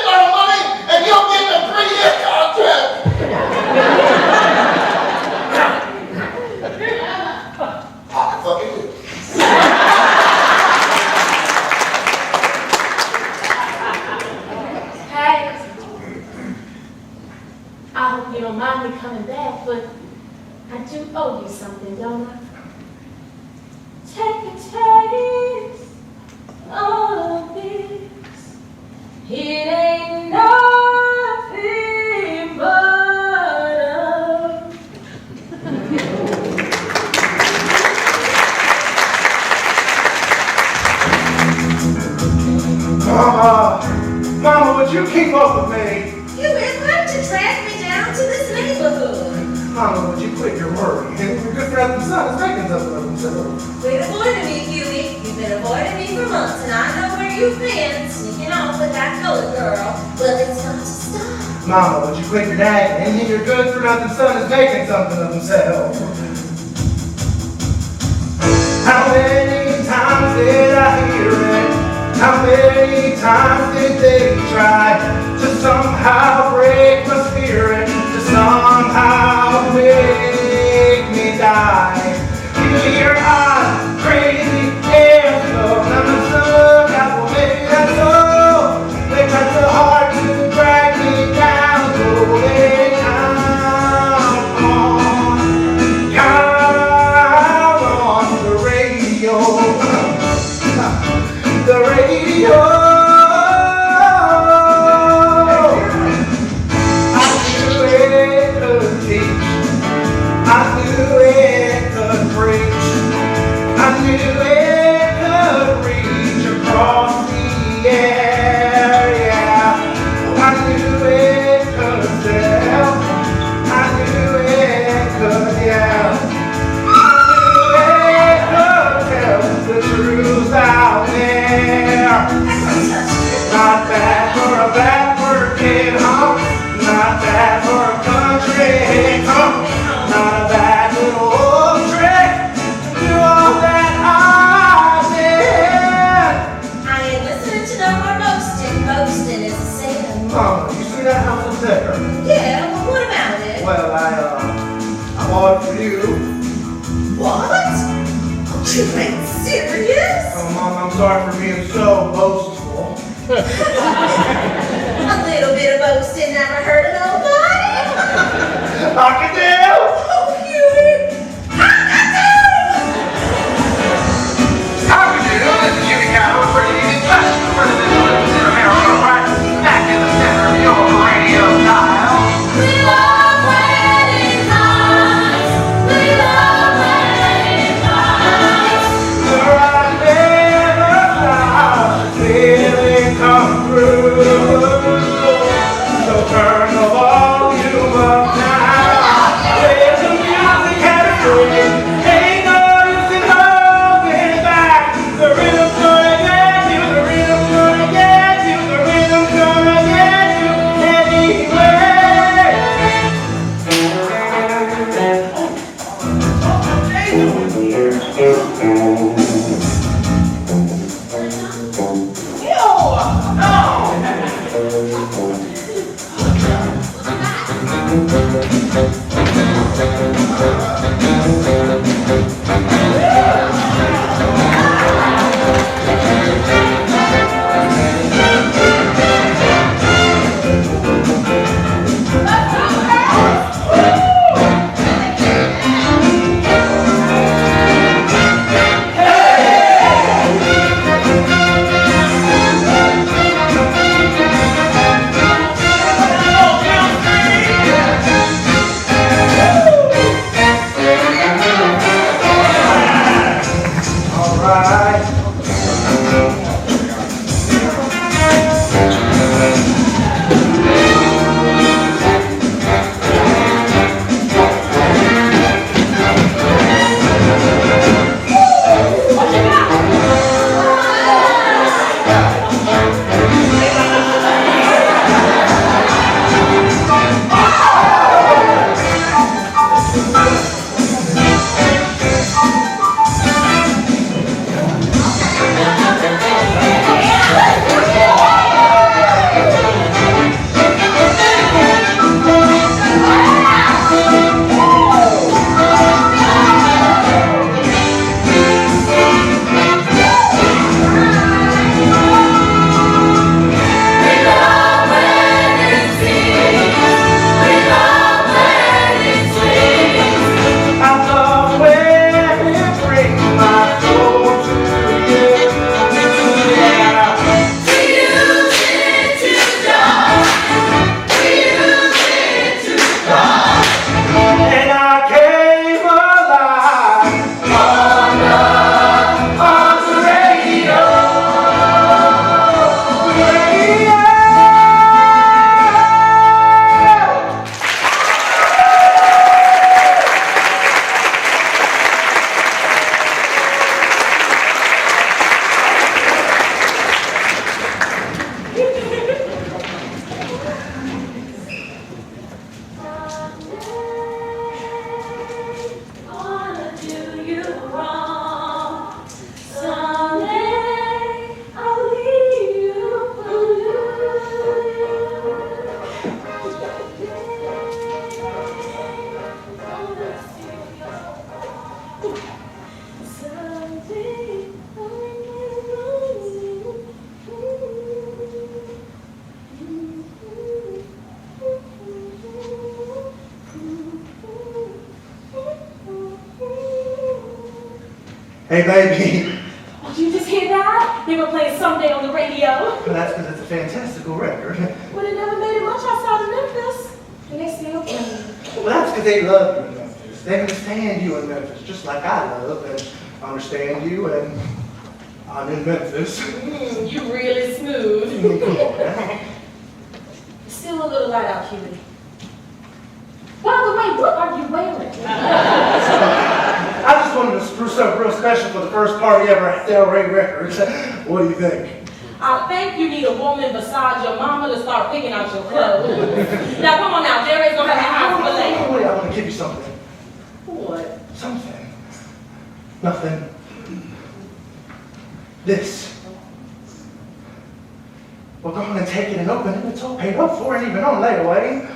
hope you don't mind me coming back, but I do owe you something, don't I? Take a taste of this. It ain't nothing but Mama, would you keep up with me? You is going to drag me down to this neighborhood. Mama, would you quit your worrying? Your good friend and son is making something of himself. Quit avoiding me, Huey. You've been avoiding me for months, and I know where you've been, sneaking off with that colored girl. Well, it's got to stop. Mama, would you quit your nagging? Your good for nothing son is making something of himself. How many times did I hear it? How many times did they try to somehow break my spirit, to somehow make me die? You hear I'm crazy, and so I'm so that will make that so. They tried so hard to drag me down, so they count on the radio. The radio. I knew it could teach. I knew it could preach. I knew it could reach across the air. Yeah. I knew it could sell. I knew it could yell. I knew it could tell the truth out there. Not bad for a backward kid, huh? Not bad for a country, huh? Not a bad little old trick to do all that I did. I ain't listening to no more boasting. Boasting is a sin. Mama, you see that house up there? Yeah, well, what about it? Well, I bought it for you. What? You ain't serious? Oh, Mom, I'm sorry for being so boastful. A little bit of boasting never hurt nobody. I can tell. Oh, Huey. How we do? This is Jimmy Cowboy, where you get touched the president of America, right back in the center of your radio dial. We love wedding nights. We love wedding nights. The right never stops till it comes through. So turn the volume up now. Let the music have its way. Ain't no use in holding back. The rhythm's gonna get you. The rhythm's gonna get you. The rhythm's gonna get you anyway. Hey, baby. Oh, did you just hear that? They were playing Someday on the radio. Well, that's because it's a fantastical record. Well, they never made it much outside of Memphis. And they still playing. Well, that's because they love you in Memphis. They understand you in Memphis, just like I love and understand you, and I'm in Memphis. You really smooth. Come on now. It's still a little light out here. By the way, what are you wearing? I just wanted to spruce up real special for the first party ever at Del Rey Records. What do you think? I think you need a woman beside your mama to start picking out your clothes. Now, come on now. Jerry's going to have your house for later. Wait, I want to give you something. What? Something. Nothing. This. Well, go on and take it and open it. It's all paid up for and even on layaway.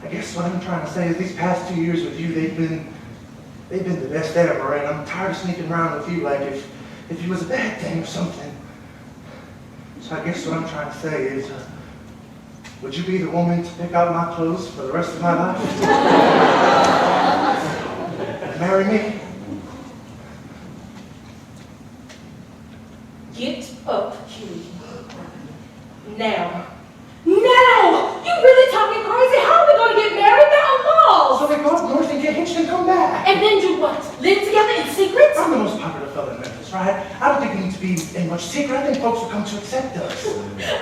I guess what I'm trying to say is these past 2 years with you, they've been the best ever, and I'm tired of sneaking around with you like if it was a bad thing or something. So I guess what I'm trying to say is, would you be the woman to pick out my clothes for the rest of my life? Marry me? Get up, Huey. Now. Now! You really talking crazy? How are we going to get married? There are laws! So they go up north and get hitched and come back. And then do what? Live together in secret? I'm the most popular fella in Memphis, right? I don't think we need to be in much secret. I think folks will come to accept us.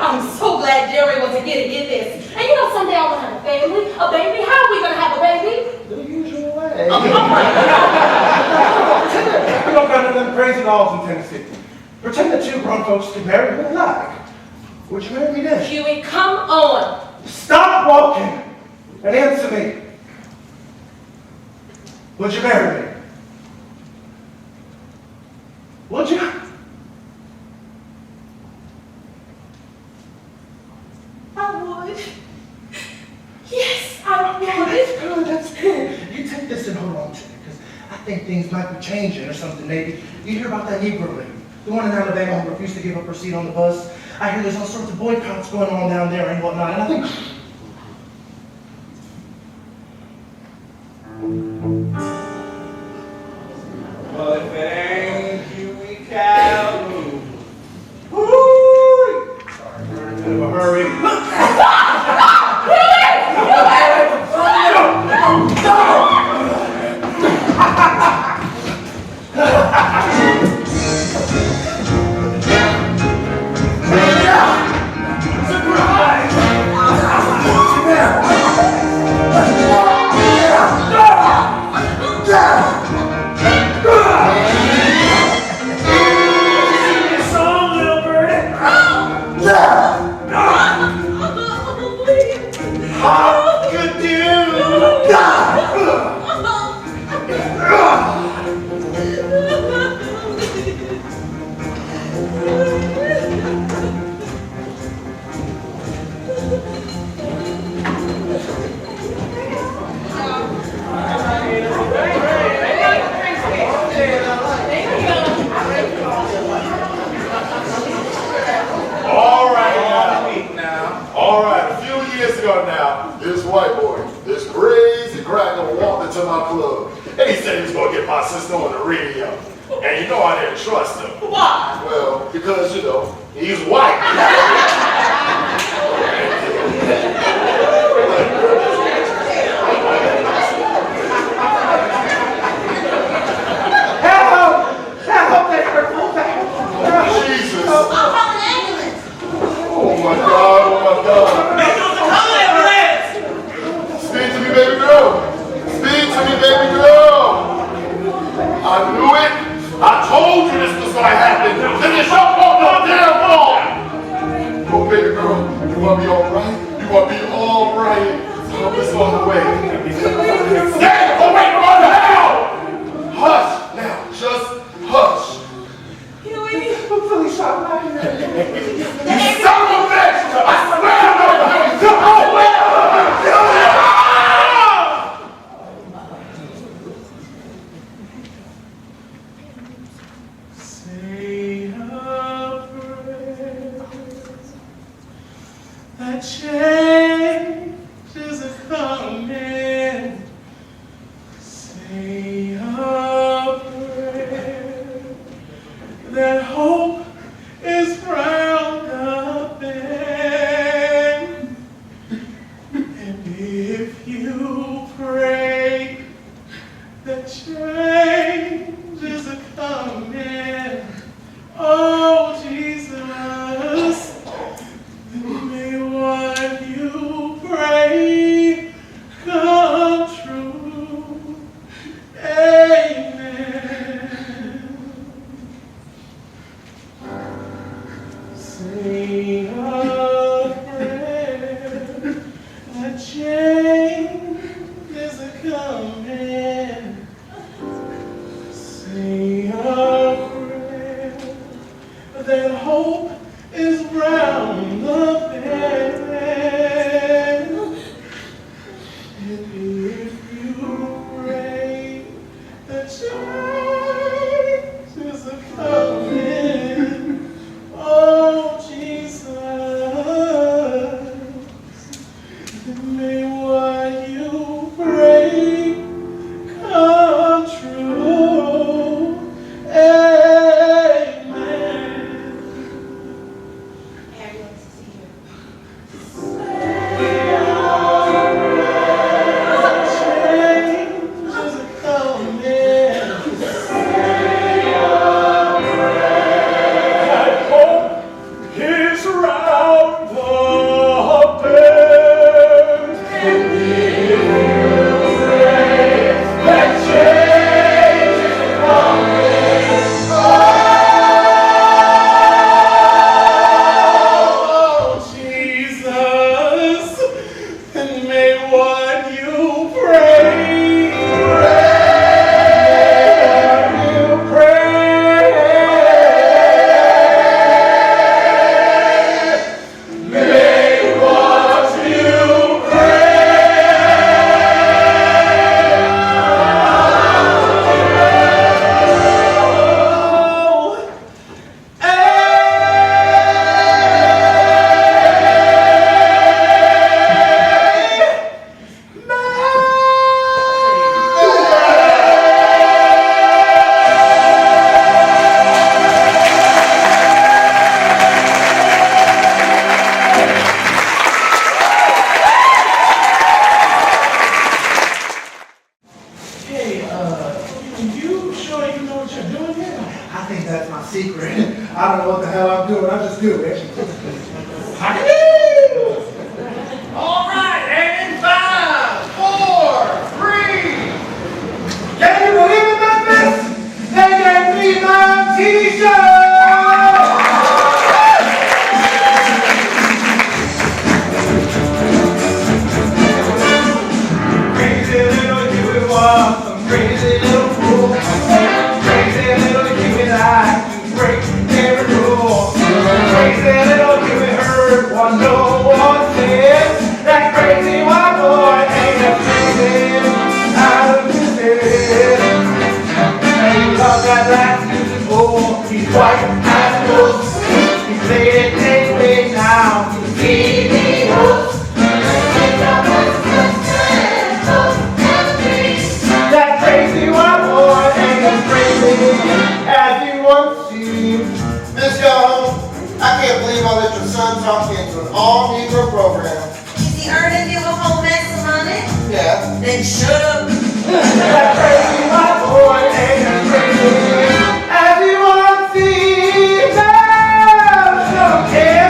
I'm so glad Jerry wasn't here to get this. And you know, someday I want to have a family, a baby. How are we going to have a baby? The usual way. Oh my God. We don't got none of them crazy laws in Tennessee. Pretend that two grown folks can marry who they like. Would you marry me then? Huey, come on. Stop walking and answer me. Would you marry me? Would you? I would. Yes, I would. That's good, that's good. You take this and hold on to it, because I think things might be changing or something, maybe. You hear about that Negro lady, the one in Alabama who refused to give up her seat on the bus? I hear there's all sorts of boycotts going on down there and whatnot, and I think... Well, if it ain't Huey Calhoun. Woo! Sorry, we're in a bit of a hurry. This white boy, this crazy cracker walked into my club. And he said he was going to get my sister on the radio. And you know I didn't trust him. Why? Well, because, you know, he's white. Jesus. I'll call an ambulance. Oh my God, oh my God. Speak to me, baby girl. Speak to me, baby girl. I knew it. I told you this was going to happen. Then you showed up no damn wrong. Oh, baby girl, you want to be all right? You want to be all right? Help us on the way. Stay away from the hell! Hush now, just hush. Huey. I'm really sorry. You son of a bitch! I swear I'm not going to do Say a prayer that change is a coming. Say a no one says that crazy white boy ain't a crazy out of his head. And he loves that black music, oh, he's white as ghost. He played it anyway now, he's TV host. That crazy white boy ain't as crazy as he once seemed. Miss Young, I can't believe I let your son talk me into an all-Negro program. Is he earning you a whole mess of money? Yeah. Then shut up. That crazy white boy ain't as crazy as he once seemed. So kid.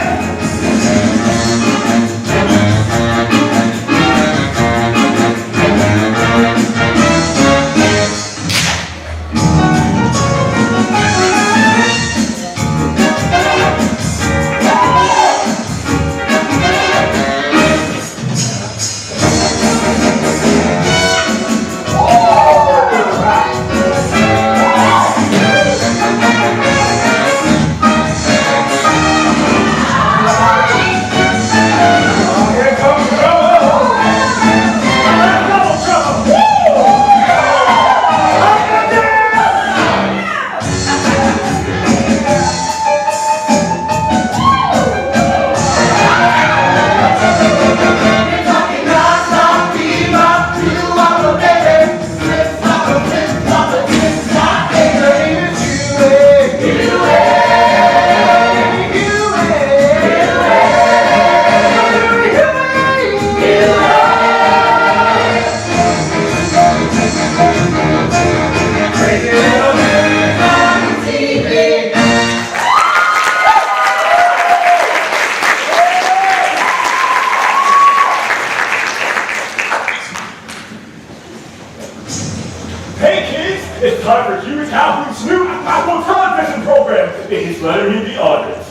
Hey kids, it's time for Huey's Calhoun's new Apple television program. It's lettering the audience.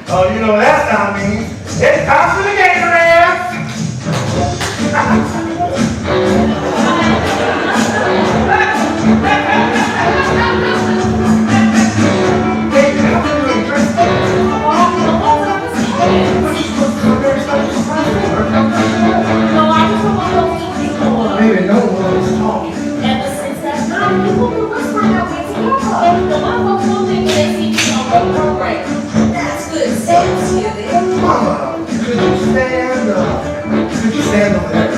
Oh, you know what that sound means? It's time for the gator dance! Hey, how are you doing, Tristan? Maybe no one was talking. Ever since that night, people been whispering that way together. The white folks don't think they see me on the program. That's good sense, Huey. Mama, could you stand up? Could you stand over there?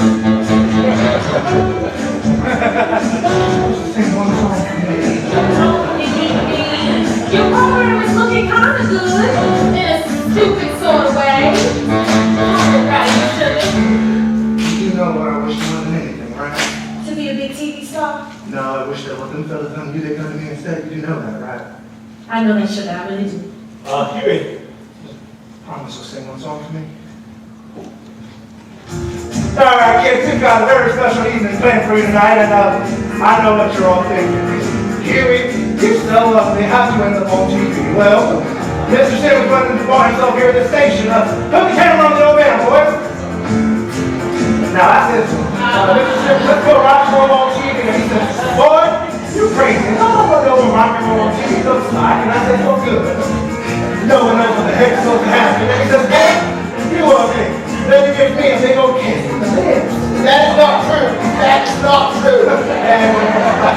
Sing one song for me. Your program is looking kind of good in a stupid sort of way. Right, sugar? You know what I wish more than anything, right? To be a big TV star? No, I wish that what them fellas done to you, they come to me instead. You do know that, right? I know they should. I really do. Huey, Promise you'll sing one song for me. All right, kids, we've got a very special evening planned for you tonight, and I know what you're all thinking. Huey, you're so lovely. How'd you end up on TV? Well, Mr. Simmons wanted to find himself here at the station. Put the camera on the old man, boys. Now I said, Mr. Simmons, let's go rock and roll on TV. And he said, boy, you crazy. I don't know what the old rock and roll on TV looks like. And I said, so good. No one knows what the heck's supposed to happen. And he says, boy, you are me. Then you give me a big old kiss in the lips. That is not true. That is not true. And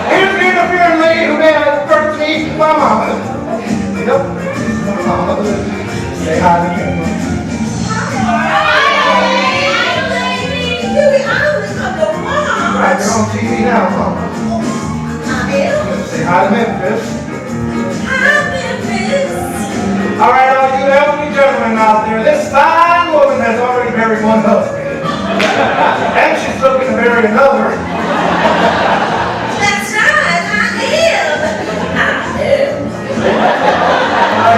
here's the interfering lady who made it first to me, my mama. Yep, my mama. Say hi to me. Right, you're on TV now, mama. Say hi to Memphis. All right, all you elderly gentlemen out there, this fine woman has already married one husband. And she's looking to marry another. That's right, I am.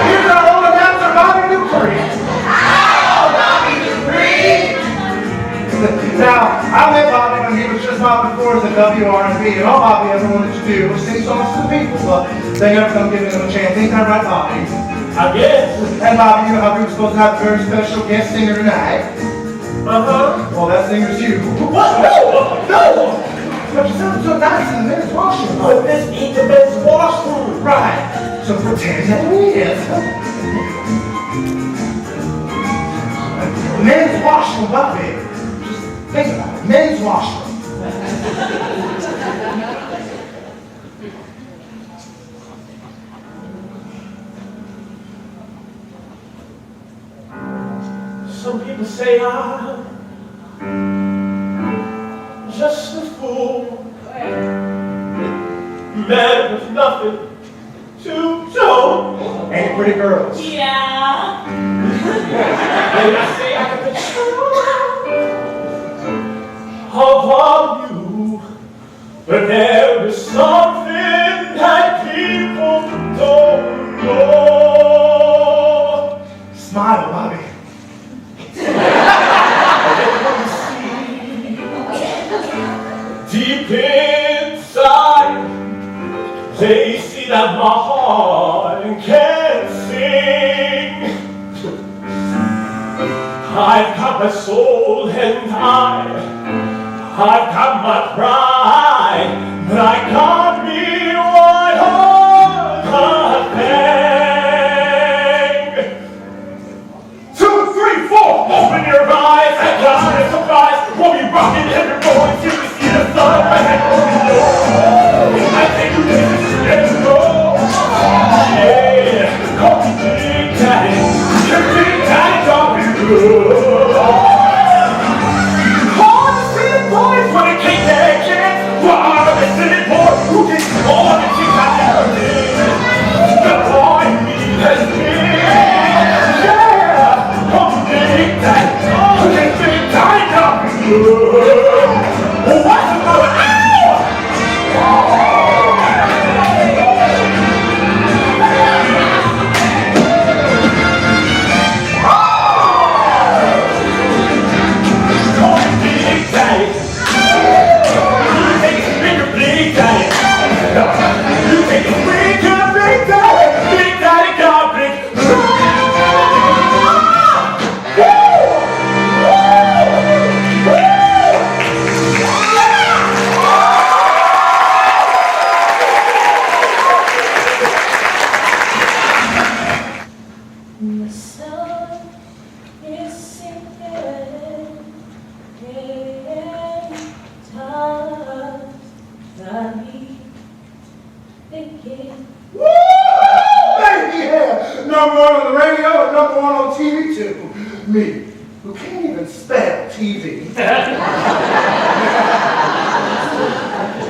Here's our old announcer, Bobby Dupree. Oh, Bobby Dupree. Now, I met Bobby when he was just mopping floors at WRNB, and all Bobby ever wanted to do was sing songs to the people, but they never come giving him a chance. Ain't that right, Bobby? I guess. And Bobby, you know how we were supposed to have a very special guest singer tonight? Well, that singer's you. What? No! No! But you sound so nice in the men's washroom. But this ain't the best washroom. Right. So pretend that it is. washroom buffet. Just think about it. Men's washroom. Some people say I'm just a fool, man with nothing to show. Ain't pretty girls. Yeah. They say I got the charm of all you, but there is something that people don't know. Smile, Bobby. Deep inside, they see that my heart can sing. I've got my soul and I've got my pride, but I can't be one other thing. 2, 3, 4, open your eyes and just be surprised. We'll be rocking every morning till we see the sun. I think you need to let it go. Yeah, call me Big Daddy. Your Big Daddy got me good. All the city boys wanna kick their kids. Well, I'm the city boy who gets all the things I never did. The boy in me has been. Yeah, call me Big Daddy. Your Big Daddy got me good. What's the matter? The sun is sinking in times that we thinking. Woo! Baby, yeah! Number 1 on the radio and number 1 on TV too. Me, who can't even spell TV.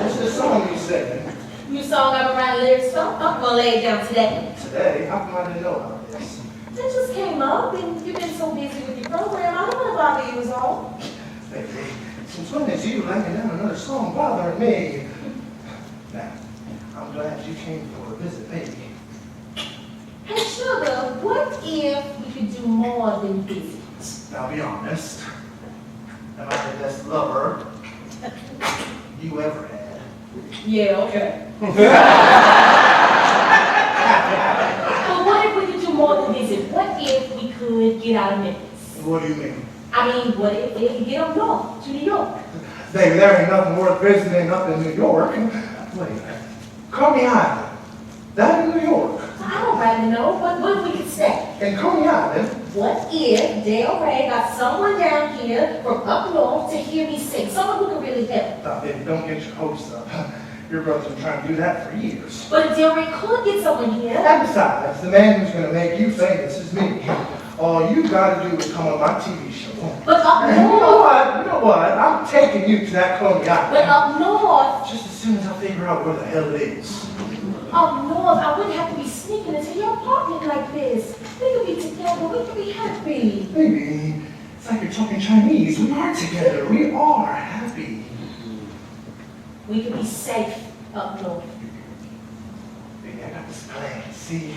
What's the song you singing? New song I've been writing lyrics for. I'm gonna lay it down today. Today? How come I didn't know about this? It just came up and you've been so busy with your program. I don't want to bother you is all. Baby, since when is you laying down another song bothering me? Now, I'm glad you came for a visit, baby. Hey, Sugar, what if we could do more than visit? Now be honest. Am I the best lover you ever had? Yeah, okay. But what if we could do more than visit? What if we could get out of Memphis? What do you mean? I mean, what if they could get up north to New York? Baby, there ain't nothing worth visiting up in New York. Wait, Coney Island. That in New York. I don't rightly know, but what if we could stay? In Coney Island? What if Dale Ray got someone down here from up north to hear me sing? Someone who could really help. Now, baby, don't get your hopes up. Your brother's been trying to do that for years. But if Dale Ray could get someone here. And besides, the man who's going to make you famous is me. All you got to do is come on my TV show. But up And you know north. what? You know what? I'm taking you to that Coney Island. But up north. Just as soon as I figure out where the hell it is. Up north, I wouldn't have to be sneaking into your apartment like this. We could be together. We could be happy. Baby, it's like you're talking Chinese. We are together. We are happy. We could be safe up north. Baby, I got this plan. See,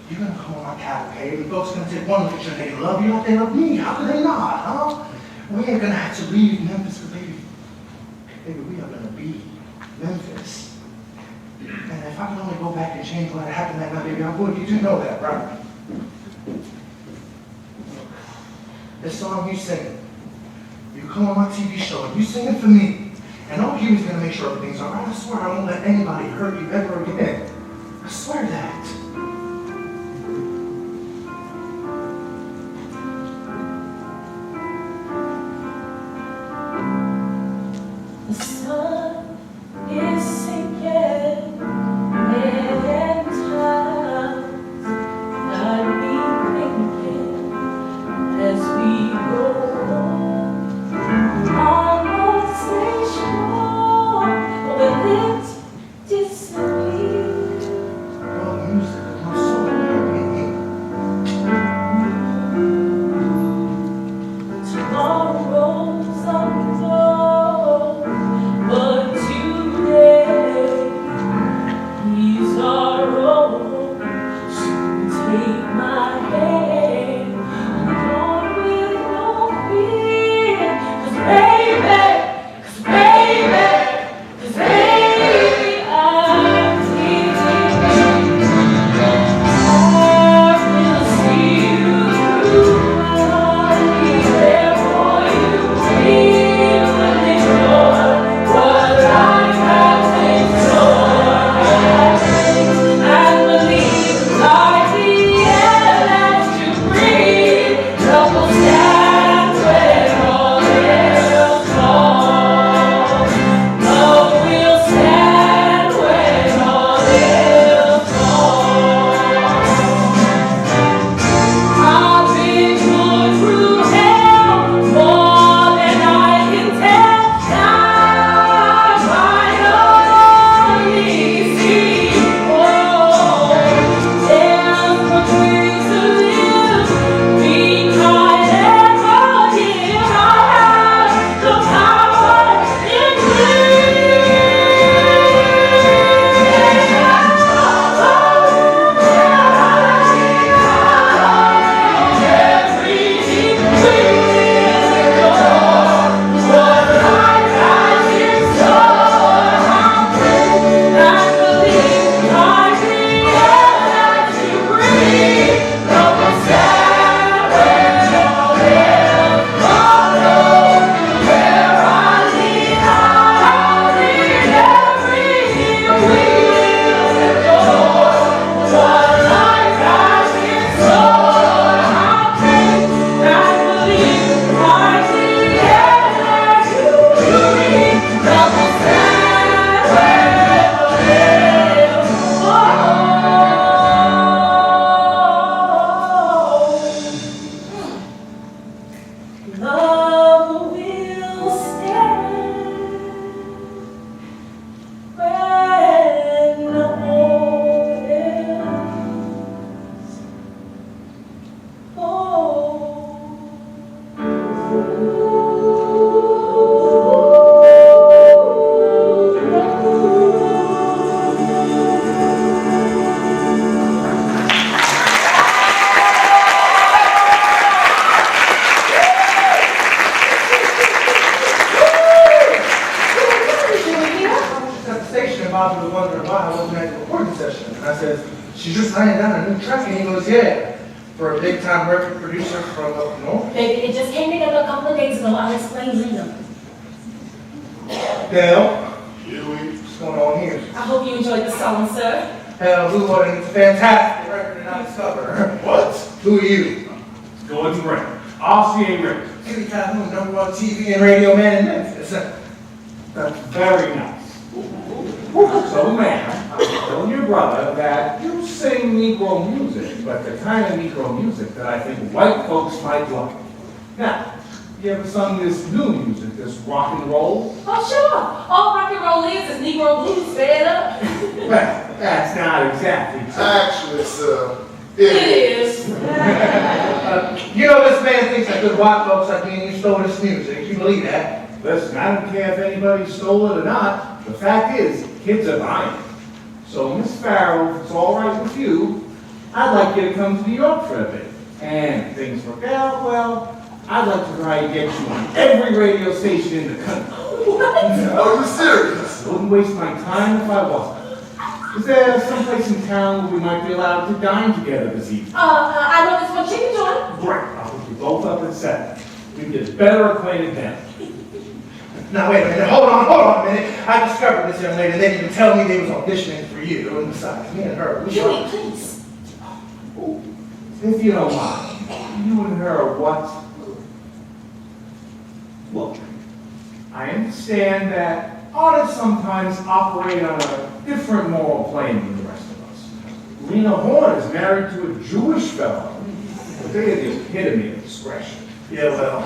you're going to come on my cavalcade, and folks going to take one look at you and they love you like they love me. How could they not, huh? We ain't going to have to leave Memphis, but baby, we are going to be Memphis. And if I could only go back and change what happened that night, baby, I would. You do know that, right? This song you sing, you come on my TV show and you sing it for me. And all Huey's gonna make sure everything's all right. I swear I won't let anybody hurt you ever again. I swear that. Bobby was wondering why I wasn't at the recording session. And I said, she's just laying down a new track. And he goes, yeah, for a big time record producer from up north. Baby, it just came together a couple of days ago. I'll explain later. Dale, what's going on here? I hope you enjoyed the song, sir. Hell, Blue Water is a fantastic record and I discovered. What? Who are you? Gordon Ray, RCA Records. Kitty Calhoun, #1 TV and radio man in Memphis. That's very nice. So, man, I'm telling your brother that you sing Negro music, but the kind of Negro music that I think white folks might like. Now, you ever sung this new music, this rock and roll? Oh, sure. All rock and roll is Negro blues fed up. Well, that's not exactly true. Actually, sir, It is. You know, this man thinks that good white folks like me and you stole this music. You believe that? Listen, I don't care if anybody stole it or not. The fact is, kids are buying it. So, Miss Farrell, if it's all right with you, I'd like you to come to New York for a bit. And if things work out, well, I'd like to try to get you on every radio station in the country. are you serious? I wouldn't waste my time if I wasn't. Is there someplace in town where we might be allowed to dine together this evening? I know this one chicken joint. Great, I'll hook you both up at 7. We can get better acquainted then. Now, wait a minute. Hold on a minute. I discovered this young lady. They didn't even tell me they was auditioning for you. And besides, me and her. Julie, please. If you don't mind, you and her are what? Look, I understand that artists sometimes operate on a different moral plane than the rest of us. Lena Horne is married to a Jewish fellow, but they are the epitome of discretion. Yeah, well,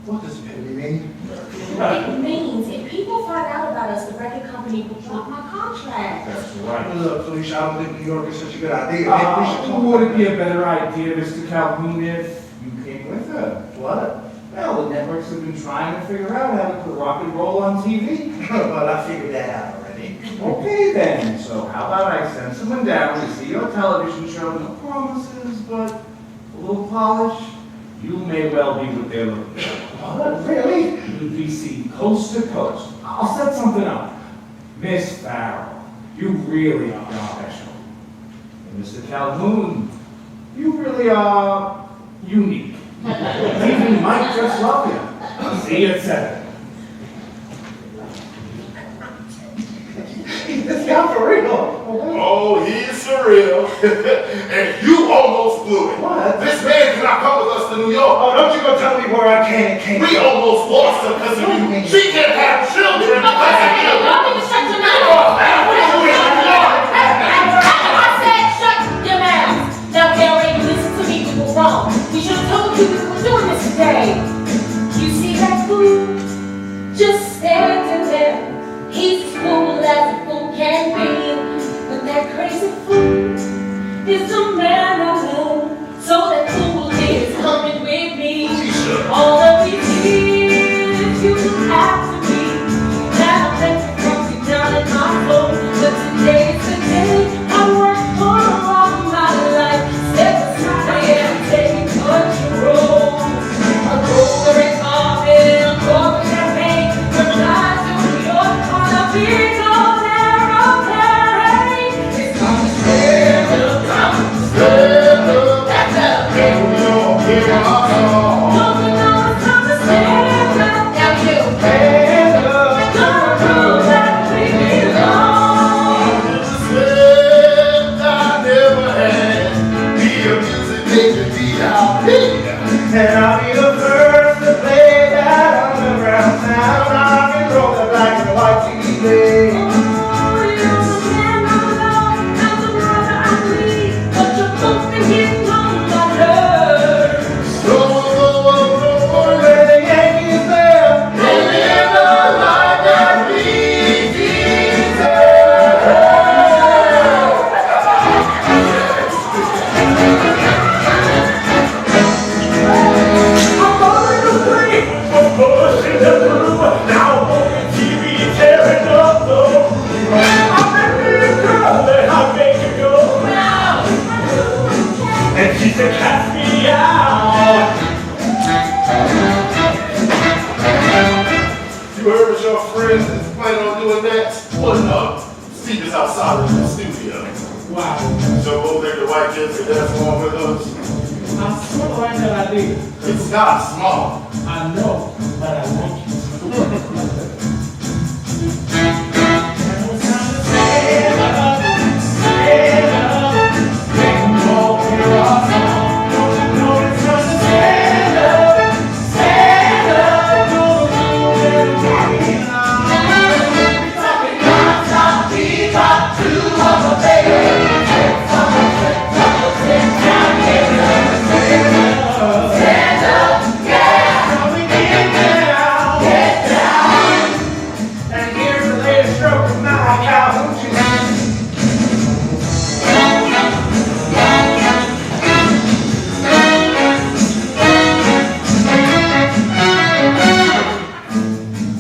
what does pity mean? It means if people find out about us, the record company will drop my contract. That's right. Look, Felicia, I don't think New York is such a good idea. Maybe we should talk Would about it be a better idea, Mr. Calhoun, if you came with her? What? Well, the networks have been trying to figure out how to put rock and roll on TV. Well, I figured that out already. Okay then, so how about I send someone down to see your television show? No promises, but a little polish. You may well be what they're looking for. What? Really? You'll be seen coast to coast. I'll set something up. Miss Farrell, you really are special. And Mr. Calhoun, you really are unique. Even Mike just love you. See you at 7. This guy for real. Oh, he's surreal. And you almost blew it. What? This man cannot come with us to New York. Oh, don't you go tell me where I can and can't. We almost lost her because of you. She can't have children because of you. Y'all need to shut your mouth. I said shut your mouth. Now, Gary, listen to me. We were wrong. We should have told you we were doing this today. You see that fool just standing there? He's as fool as a fool can be. But that crazy fool is the man I love. So that fool is coming with me. All of these years you have to be. Now I let you come deep down in my soul. But today's the day I worked for all my life. Step aside and take control. I go over it carpet, I go over champagne. But I do your on a big old aeroplane. It's time to stand up, time to stand up. That's up. Here we are. Don't you know it's time to stand up? Now you stand up. Gonna prove that we belong. I never had. Be a music major, VIP. And I'll be the first to play that underground sound. Rock and roll the black and white TV. Oh, you're the man I love, and the brother I need. But you're both getting on my nerves. Where the Yankees there. They never like that I'm falling asleep. Pushing the through, now on TV, tearing up the I'm making it go. let her make it go now. And she said, cast me out. You heard what your friend is planning on doing next? Well, no. Steve is outside of the studio. Wow. So over there, the white kids are dance along with us. I'm so glad that I did. It's not small. I know, but I like it. And it's time to stand up, stand up, and walk your ass on. Don't you know it's time to stand up, stand up, go and walk it on. We're talking non-stop, bebop, two of a baby. Stand up, yeah, come and get down, get down. And here's the latest stroke of my Calhoun.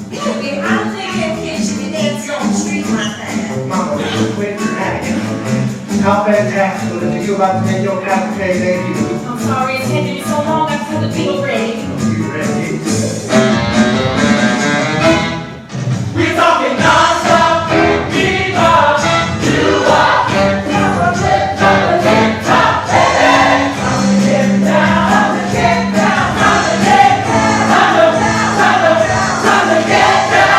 If I don't think that kid should be dancing on the street like that. Mama, quit dragging. How fantastic was it you about to make your cafe debut? I'm sorry it's taken me so long. I feel the beat ready. You ready? We're talking non-stop, bebop, doo-wop, top, baby. Time to get down, time to get down, time to get down, time to get down.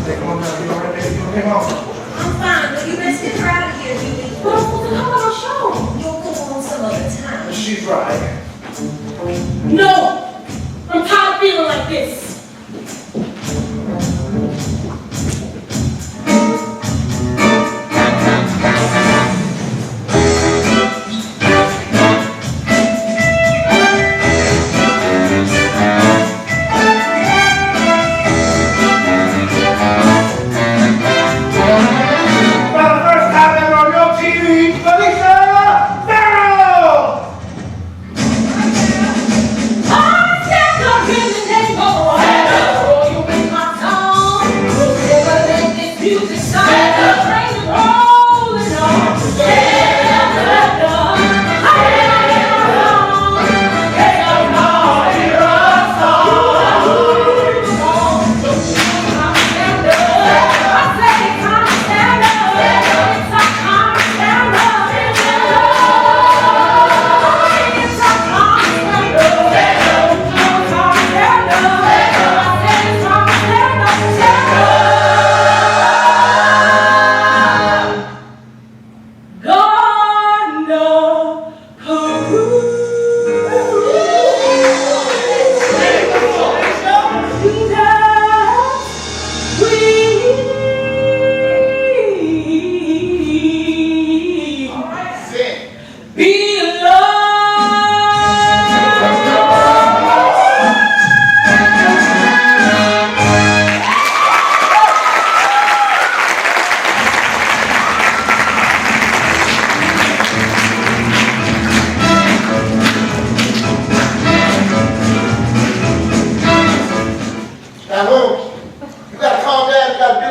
Hey, come on now, you all right, baby? You okay, Mama? I'm fine, but you best get her out of here, Julie. But I'm supposed to come on our show. You'll come on some other time. She's right. No! I'm tired of feeling like this.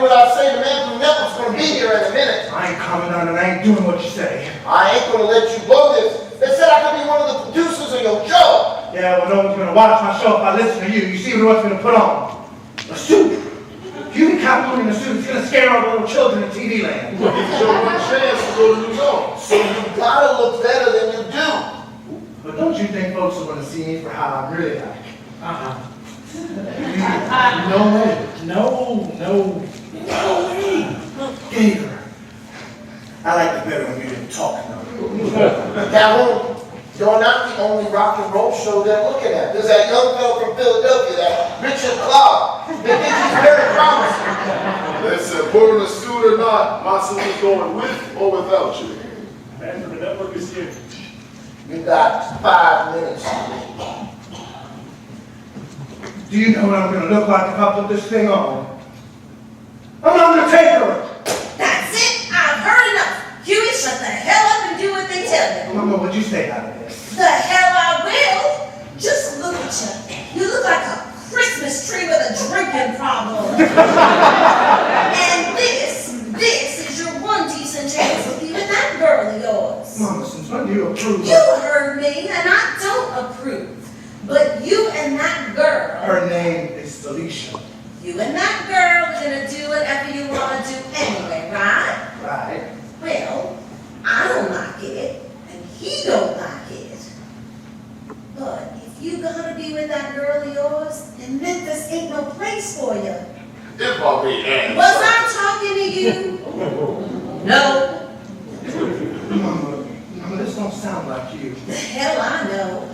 do what I say. The man from Memphis is going to be here in a minute. I ain't coming on and I ain't doing what you say. I ain't going to let you blow this. They said I could be one of the producers of your show. Yeah, well, no one's going to watch my show if I listen to you. You see what he wants me to put on? A suit. If you think I'm in a suit, it's going to scare all the little children in TV land. It's your one chance to go to New York. So you gotta look better than you do. But don't you think folks are going to see me for how I'm really like? No way. No way. Gator. I like it better when you didn't talk enough. Calhoun, you're not the only rock and roll show they're looking at. There's that young fellow from Philadelphia, that Richard Clark. They think he's very promising. Listen, put on a suit or not, my sister's going with or without you. Man, the network is here. You got 5 minutes. Do you know what I'm going to look like if I put this thing on? I'm not going to take her. That's it. I've heard enough. Huey, shut the hell up and do what they tell you. Mama, what'd you say out of this? The hell I will. Just look at you. You look like a Christmas tree with a drinking problem. And this is your one decent chance of leaving that girl of yours. Mama, since when do you approve? You heard me, and I don't approve. But you and that girl. Her name is Felicia. You and that girl are gonna do whatever you want to do anyway, right? Right. Well, I don't like it, and he don't like it. But if you gotta be with that girl of yours, then Memphis ain't no place for you. If I may ask. Was I talking to you? No. Mama, this don't sound like you. The hell I know.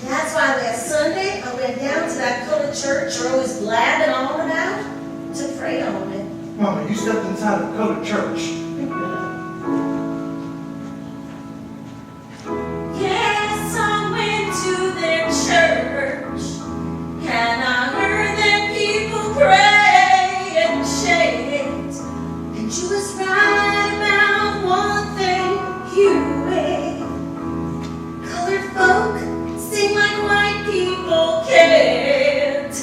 That's why last Sunday I went down to that colored church you're always blabbing on about to pray on it. Mama, you stepped inside a colored church. Yes, I went to their church, and I heard their people pray and chant. And you was right about one thing, Huey. Colored folk sing like white people can't.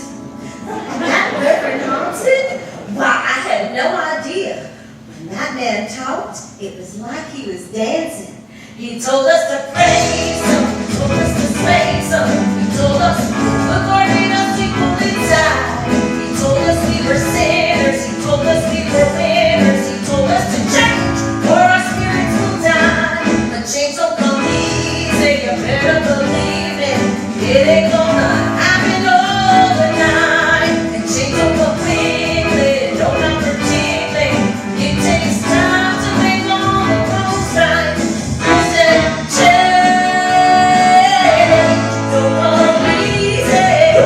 And that Reverend Thompson, why, I had no idea. When that man talked, it was like he was dancing. He told us to praise him, he told us to praise him, he told us look our us people inside. He told us we were sinners, he told us we were winners, he told us to change or our spirits will die. But change don't come easy, you better believe it. It ain't gonna happen overnight. And change don't come quickly, no, not particularly. It takes time to make all the roads right. I said change don't come easy.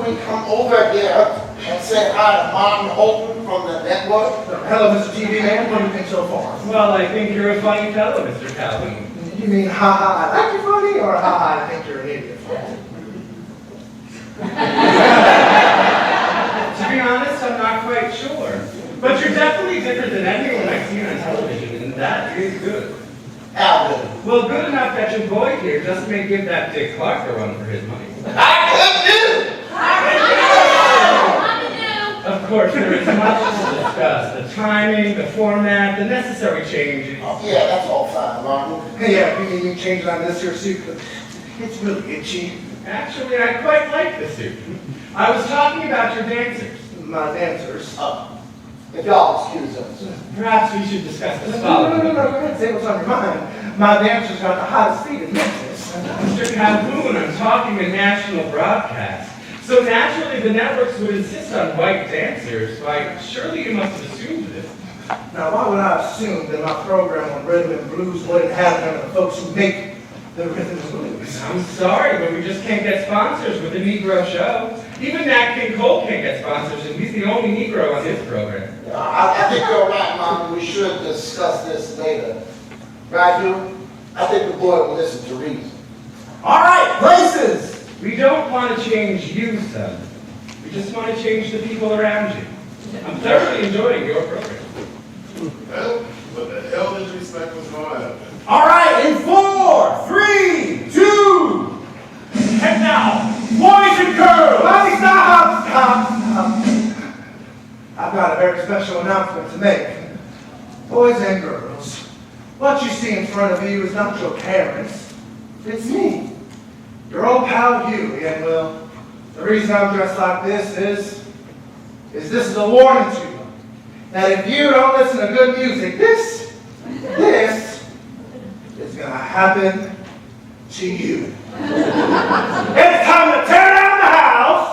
we come over here and say hi to Martin Holton from the network? Hello, Mr. TV Man. What do you think so far? Well, I think you're a funny fellow, Mr. Calhoun. You mean, ha-ha, I like you funny, or ha-ha, I think you're an idiot? To be honest, I'm not quite sure. But you're definitely different than anyone I've seen on television, and that is good. How good? Well, good enough that your boy here just may give that Dick Clark a run for his money. Of course, there is much to discuss. The timing, the format, the necessary changes. Oh, yeah, that's all fine, Martin. Hey, yeah, if you need me changing on this here suit, it's really itchy. Actually, I quite like the suit. I was talking about your dancers. My dancers. If y'all excuse us. Perhaps we should discuss this No, following. go ahead, say what's on your mind. My dancers got the hottest feet in Memphis. Mr. Calhoun, I'm talking a national broadcast. So naturally, the networks would insist on white dancers. Why, surely you must have assumed this. Now, why would I assume that my program on rhythm and blues wouldn't have none of the folks who make the rhythm and blues? I'm sorry, but we just can't get sponsors with a Negro show. Even Nat King Cole can't get sponsors, and he's the only Negro on his program. I think you're right, Martin. We should discuss this later. Right, Hugh? I think the boy will listen to reason. All right, places. We don't want to change you, son. We just want to change the people around you. I'm thoroughly enjoying your program. Well, what the hell did you expect was going to happen? All right, in 4, 3, 2. And now, boys and girls, Mommy, stop! I've got a very special announcement to make. Boys and girls, what you see in front of you is not your parents. It's me. Your old pal Huey, and well, the reason I'm dressed like this is this is a warning to you. That if you don't listen to good music, this is gonna happen to you. it's time to tear down the house.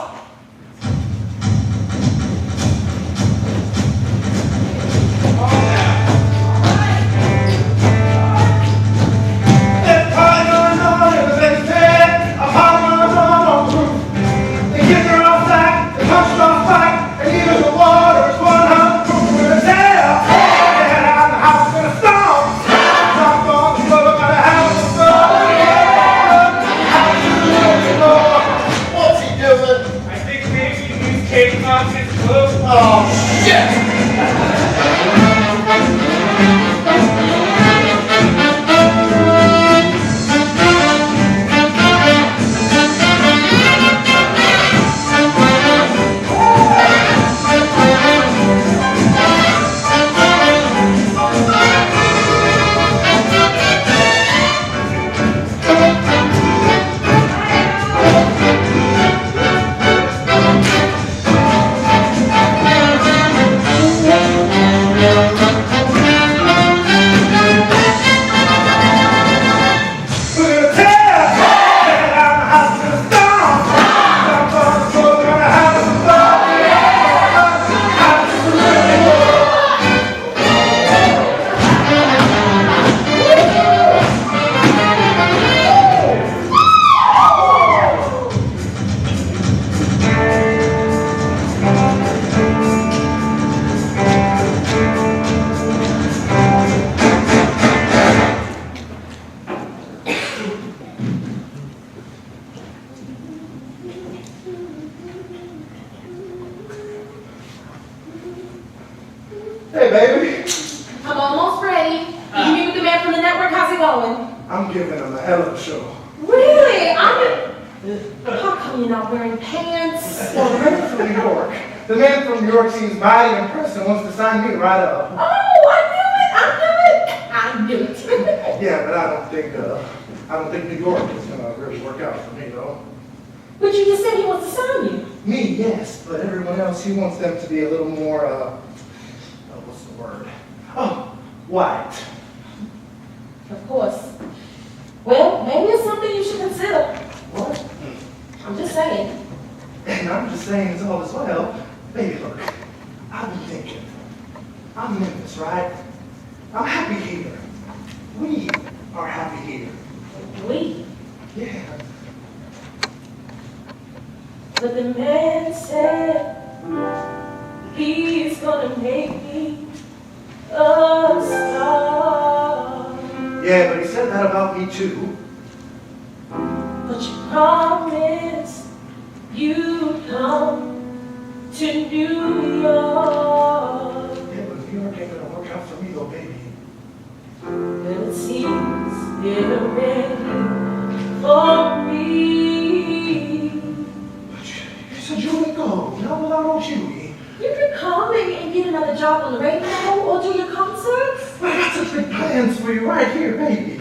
It's party going on in the basement, a party going on the roof. The kids are all slack, the punch is all slack, and even the water is 100 proof. We're gonna tear down the house, we're gonna stomp. Stomp on the floor, we're gonna have a floor. What's he doing? I think maybe he's taking off his clothes. Oh, shit! Hey, baby. I'm almost ready. Did you meet with the man from the network? How's it going? I'm giving them a hell of a show. Really? How come you're not wearing pants? Well, the man from New York. The man from New York seems mighty impressed and wants to sign me right up. Oh, I knew it. Yeah, but I don't think New York is gonna really work out for me, though. But you just said he wants to sign you. Me, yes, but everyone else, he wants them to be a little more, what's the word? Oh, white. Of course. Well, maybe it's something you should consider. What? I'm just saying. And I'm just saying as all as well. Baby, look, I've been thinking. I'm in Memphis, right? I'm happy here. We are happy here. We? Yeah. But the man said he's gonna make me a star. Yeah, but he said that about me too. But you promised you'd come to New York. Yeah, but New York ain't gonna work out for me though, baby. And it seems they're ready for me. But you said you would go, not without old Huey. You can come and get another job on the radio or do your concerts. I got such big plans for you right here, baby.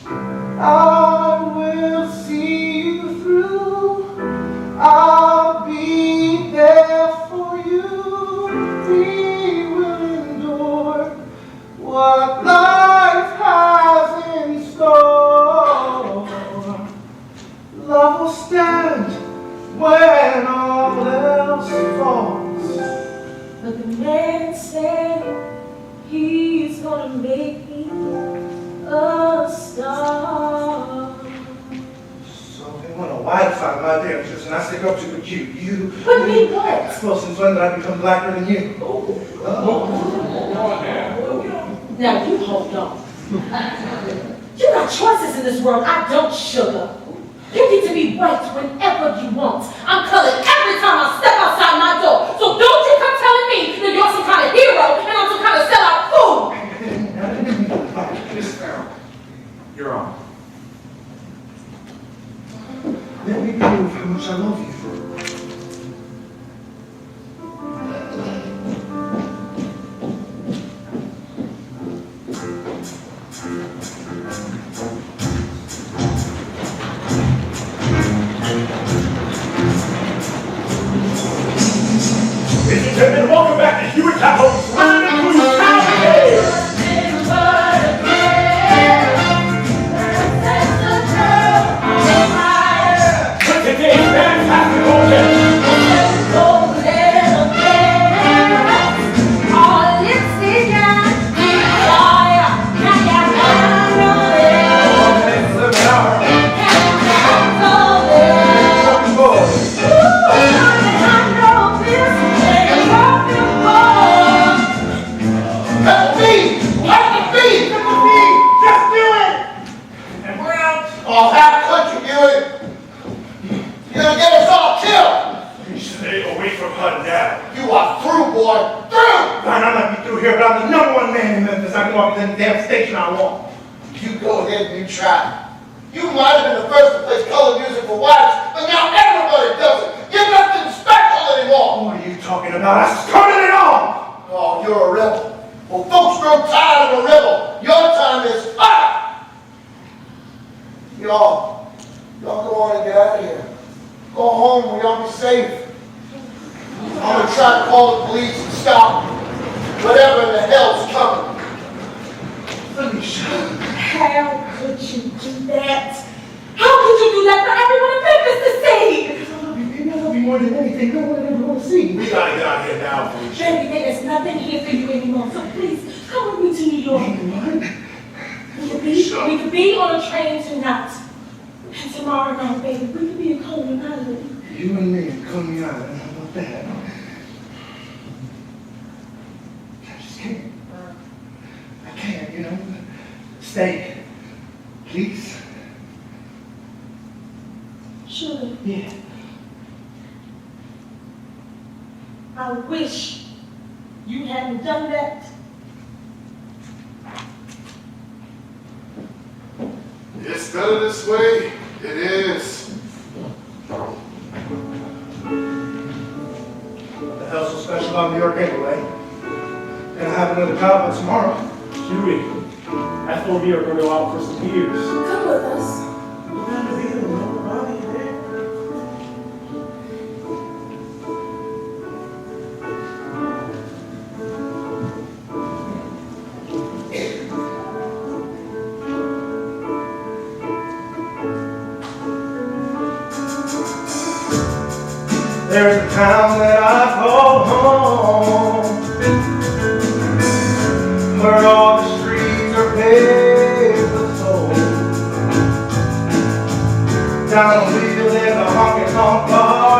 I will see you through. I'll be there for you. We will endure what life has in store. Love will stand when all else falls. But the man said he's gonna make me a star. So they want to wildfire my damages, and I stick up to with you. But me what? Well, since when did I become blacker than you? Now you hold on. You got choices in this world. I don't, sugar. You get to be white whenever you want. I'm colored every time I step outside my door. So don't you come telling me that you're some kind of hero and I'm some kind of sellout fool. Miss Farrell, you're on. Let me prove how much I love you. Ladies and gentlemen, welcome back to Hewitt Capital's Random Clues Town. With today's fantastic audience. Oh, how could you do it? You're gonna get us all killed. You stay away from her now. You are through, boy. Through! Fine, I might be through here, but I'm the #1 man in Memphis. I can walk to any damn station I want. You go ahead and you try. You might have been the first to play color music for whites, but now everybody does it. You're nothing special anymore. What are you talking about? I started it all! Oh, you're a rebel. Well, folks grow tired of a rebel. Your time is up. Y'all go on and get out of here. Go home where y'all be safe. I'm gonna try to call the police and stop whatever in the hell's coming. Felicia. How could you do that? How could you do that for everyone in Memphis to see? Because I love you, baby. I love you more than anything. No one ever want to see. We gotta get out of here now, Felicia. Baby, there's nothing here for you anymore. So please, come with me to New York. We could be on a train tonight. And tomorrow night, baby, we could be in Coney Island. You and me in Coney Island. How about that? I just can't. I can't, you know. Stay. Please. Sure. Yeah. I wish you hadn't done that. It's better this way. It is. What the hell's so special about New York anyway? Gonna have another job by tomorrow. Huey, I thought we were going to go out for some beers. Come with us. There's a town that I call home, where all the streets are paved with gold. Down the wheel there's a honky-tonk bar,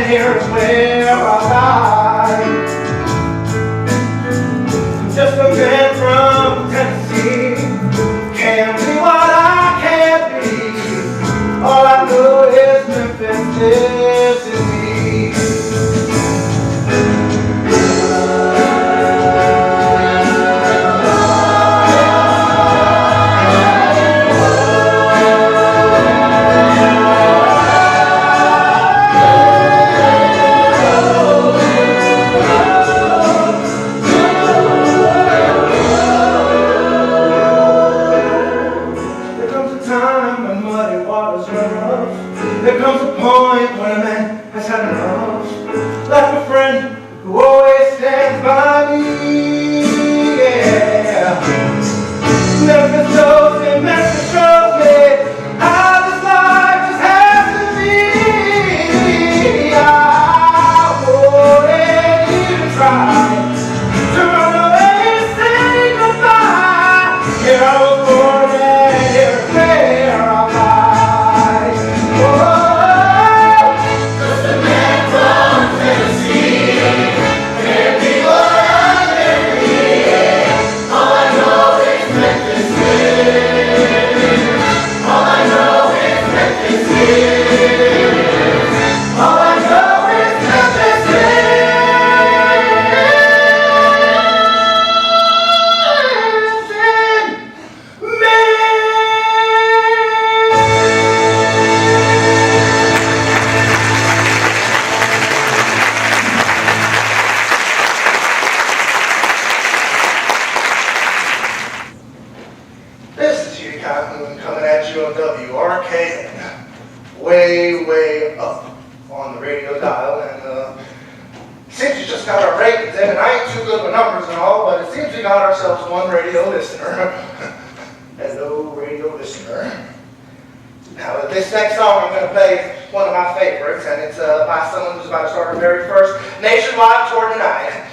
here is where I lie. Just a man from Tennessee, can't be what I can't be. All I know is Memphis lives in me. There comes a point when a man has had enough, like a friend who always stands by me, yeah. Memphis shows me, Memphis shows me how this life just has to be. I wouldn't even try to run away and say goodbye. Here I was born and here is where I lie. Just a man from Tennessee, can't be what I can be. All I know is Memphis lives. All I know is Memphis lives. All I know is Memphis This is Huey Cotton coming at you on WRKN, way up on the radio dial, and seems we just got our ratings in, and I ain't too good with numbers and all, but it seems we got ourselves one radio listener. Hello, radio listener. Now, this next song I'm going to play is one of my favorites, and it's by someone who's about to start her very first nationwide tour tonight.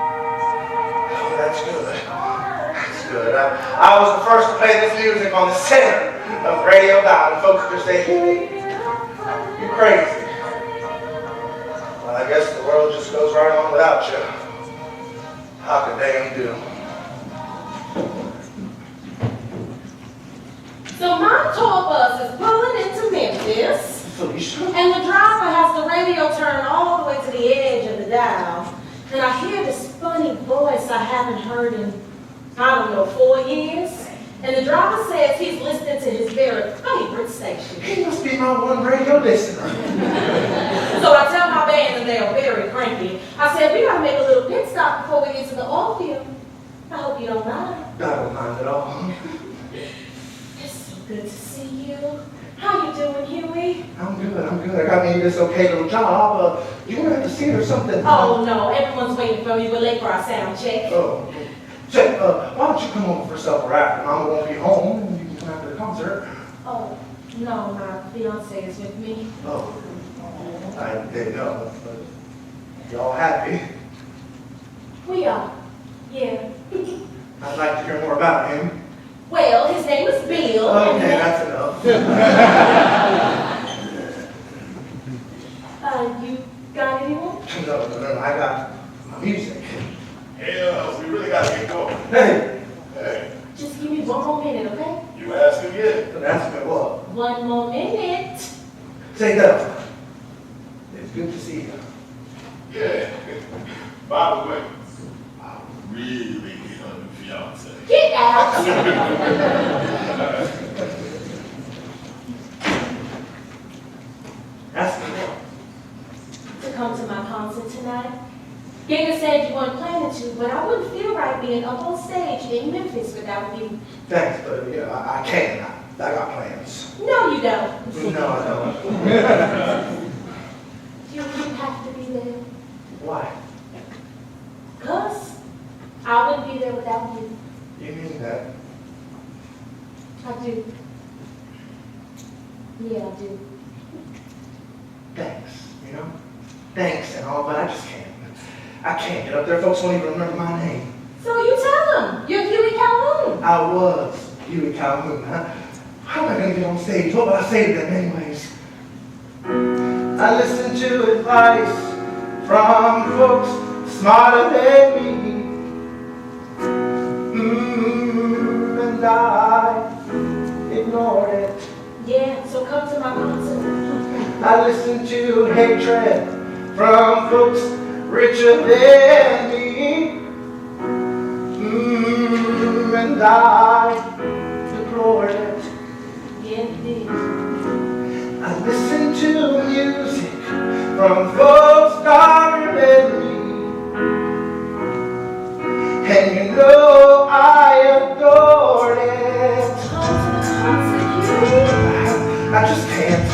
Oh, that's good. That's good. I was the first to play this music on the center of Radio Dial, and folks just say, "Hey, you crazy." Well, I guess the world just goes right on without you. How could they do? So my tour bus is pulling into Memphis, Felicia? and the driver has the radio turned all the way to the edge of the dial, and I hear this funny voice I haven't heard in, 4 years, and the driver says he's listening to his very favorite station. He must be my one radio listener. So I tell my band, and they are very cranky, I said, we gotta make a little pit stop before we get to the oil field. I hope you don't mind. I don't mind at all. It's so good to see you. How you doing, Huey? I'm good. I got me this okay little job. You want to have to see it or something? Oh, no, everyone's waiting for me. We're late for our sound check. Oh. Say, why don't you come over for supper after? Mama won't be home, and you can come after the concert. Oh, no, my fiance is with me. Oh. I didn't know, but y'all happy? We are, yeah. I'd like to hear more about him. Well, his name is Bill. Okay, that's enough. You got anyone? No, I got my music. Hell, we really gotta get going. Hey, Hey, Just give me one more minute, okay? you asked him yet? that's me what? One more minute. Say no. It's good to see you. Yeah. By the way, I really need a new fiance. Get out. That's me what? To come to my concert tonight. Giga said you weren't planning to, but I wouldn't feel right being up on stage in Memphis without you. Thanks, but I can. I got plans. No, you don't. No, I don't. You have to be there. Why? 'Cause I wouldn't be there without you. You mean that? I do. Yeah, I do. Thanks, you know? Thanks and all, but I just can't. I can't get up there. Folks won't even remember my name. So you tell them. You're Huey Calhoun. I was Huey Calhoun, huh? How am I gonna get on stage? What would I say to them anyways? I listen to advice from folks smarter than me. And I ignored it. Yeah, so come to my concert. I listen to hatred from folks richer than me. And I deplored it. Yeah, you did. I listen to music from folks darker than me. And you know I adored it. Come to the concert, I just can't.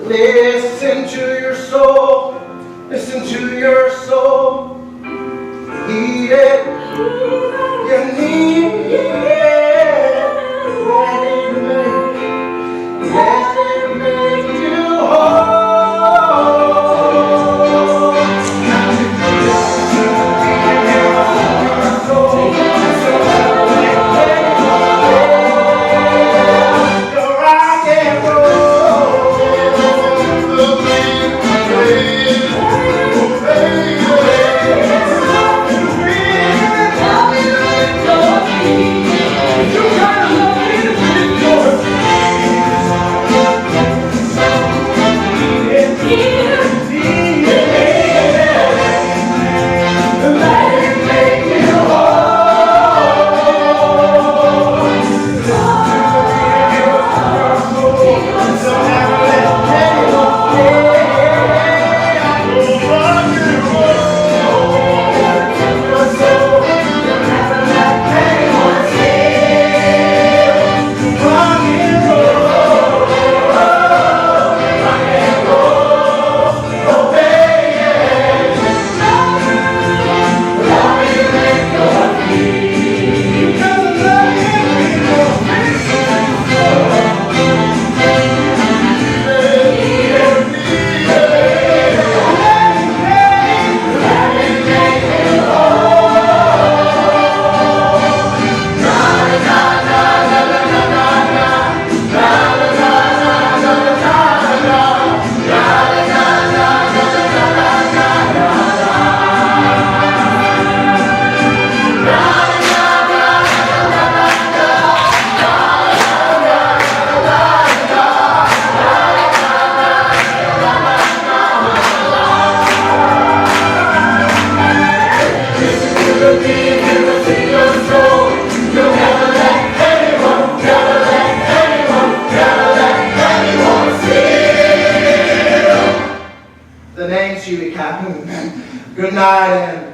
Listen to your soul, listen to your soul. Need it, you need it. Let it make you whole. You're rock and roll. The name's Julie Calhoun. Good night and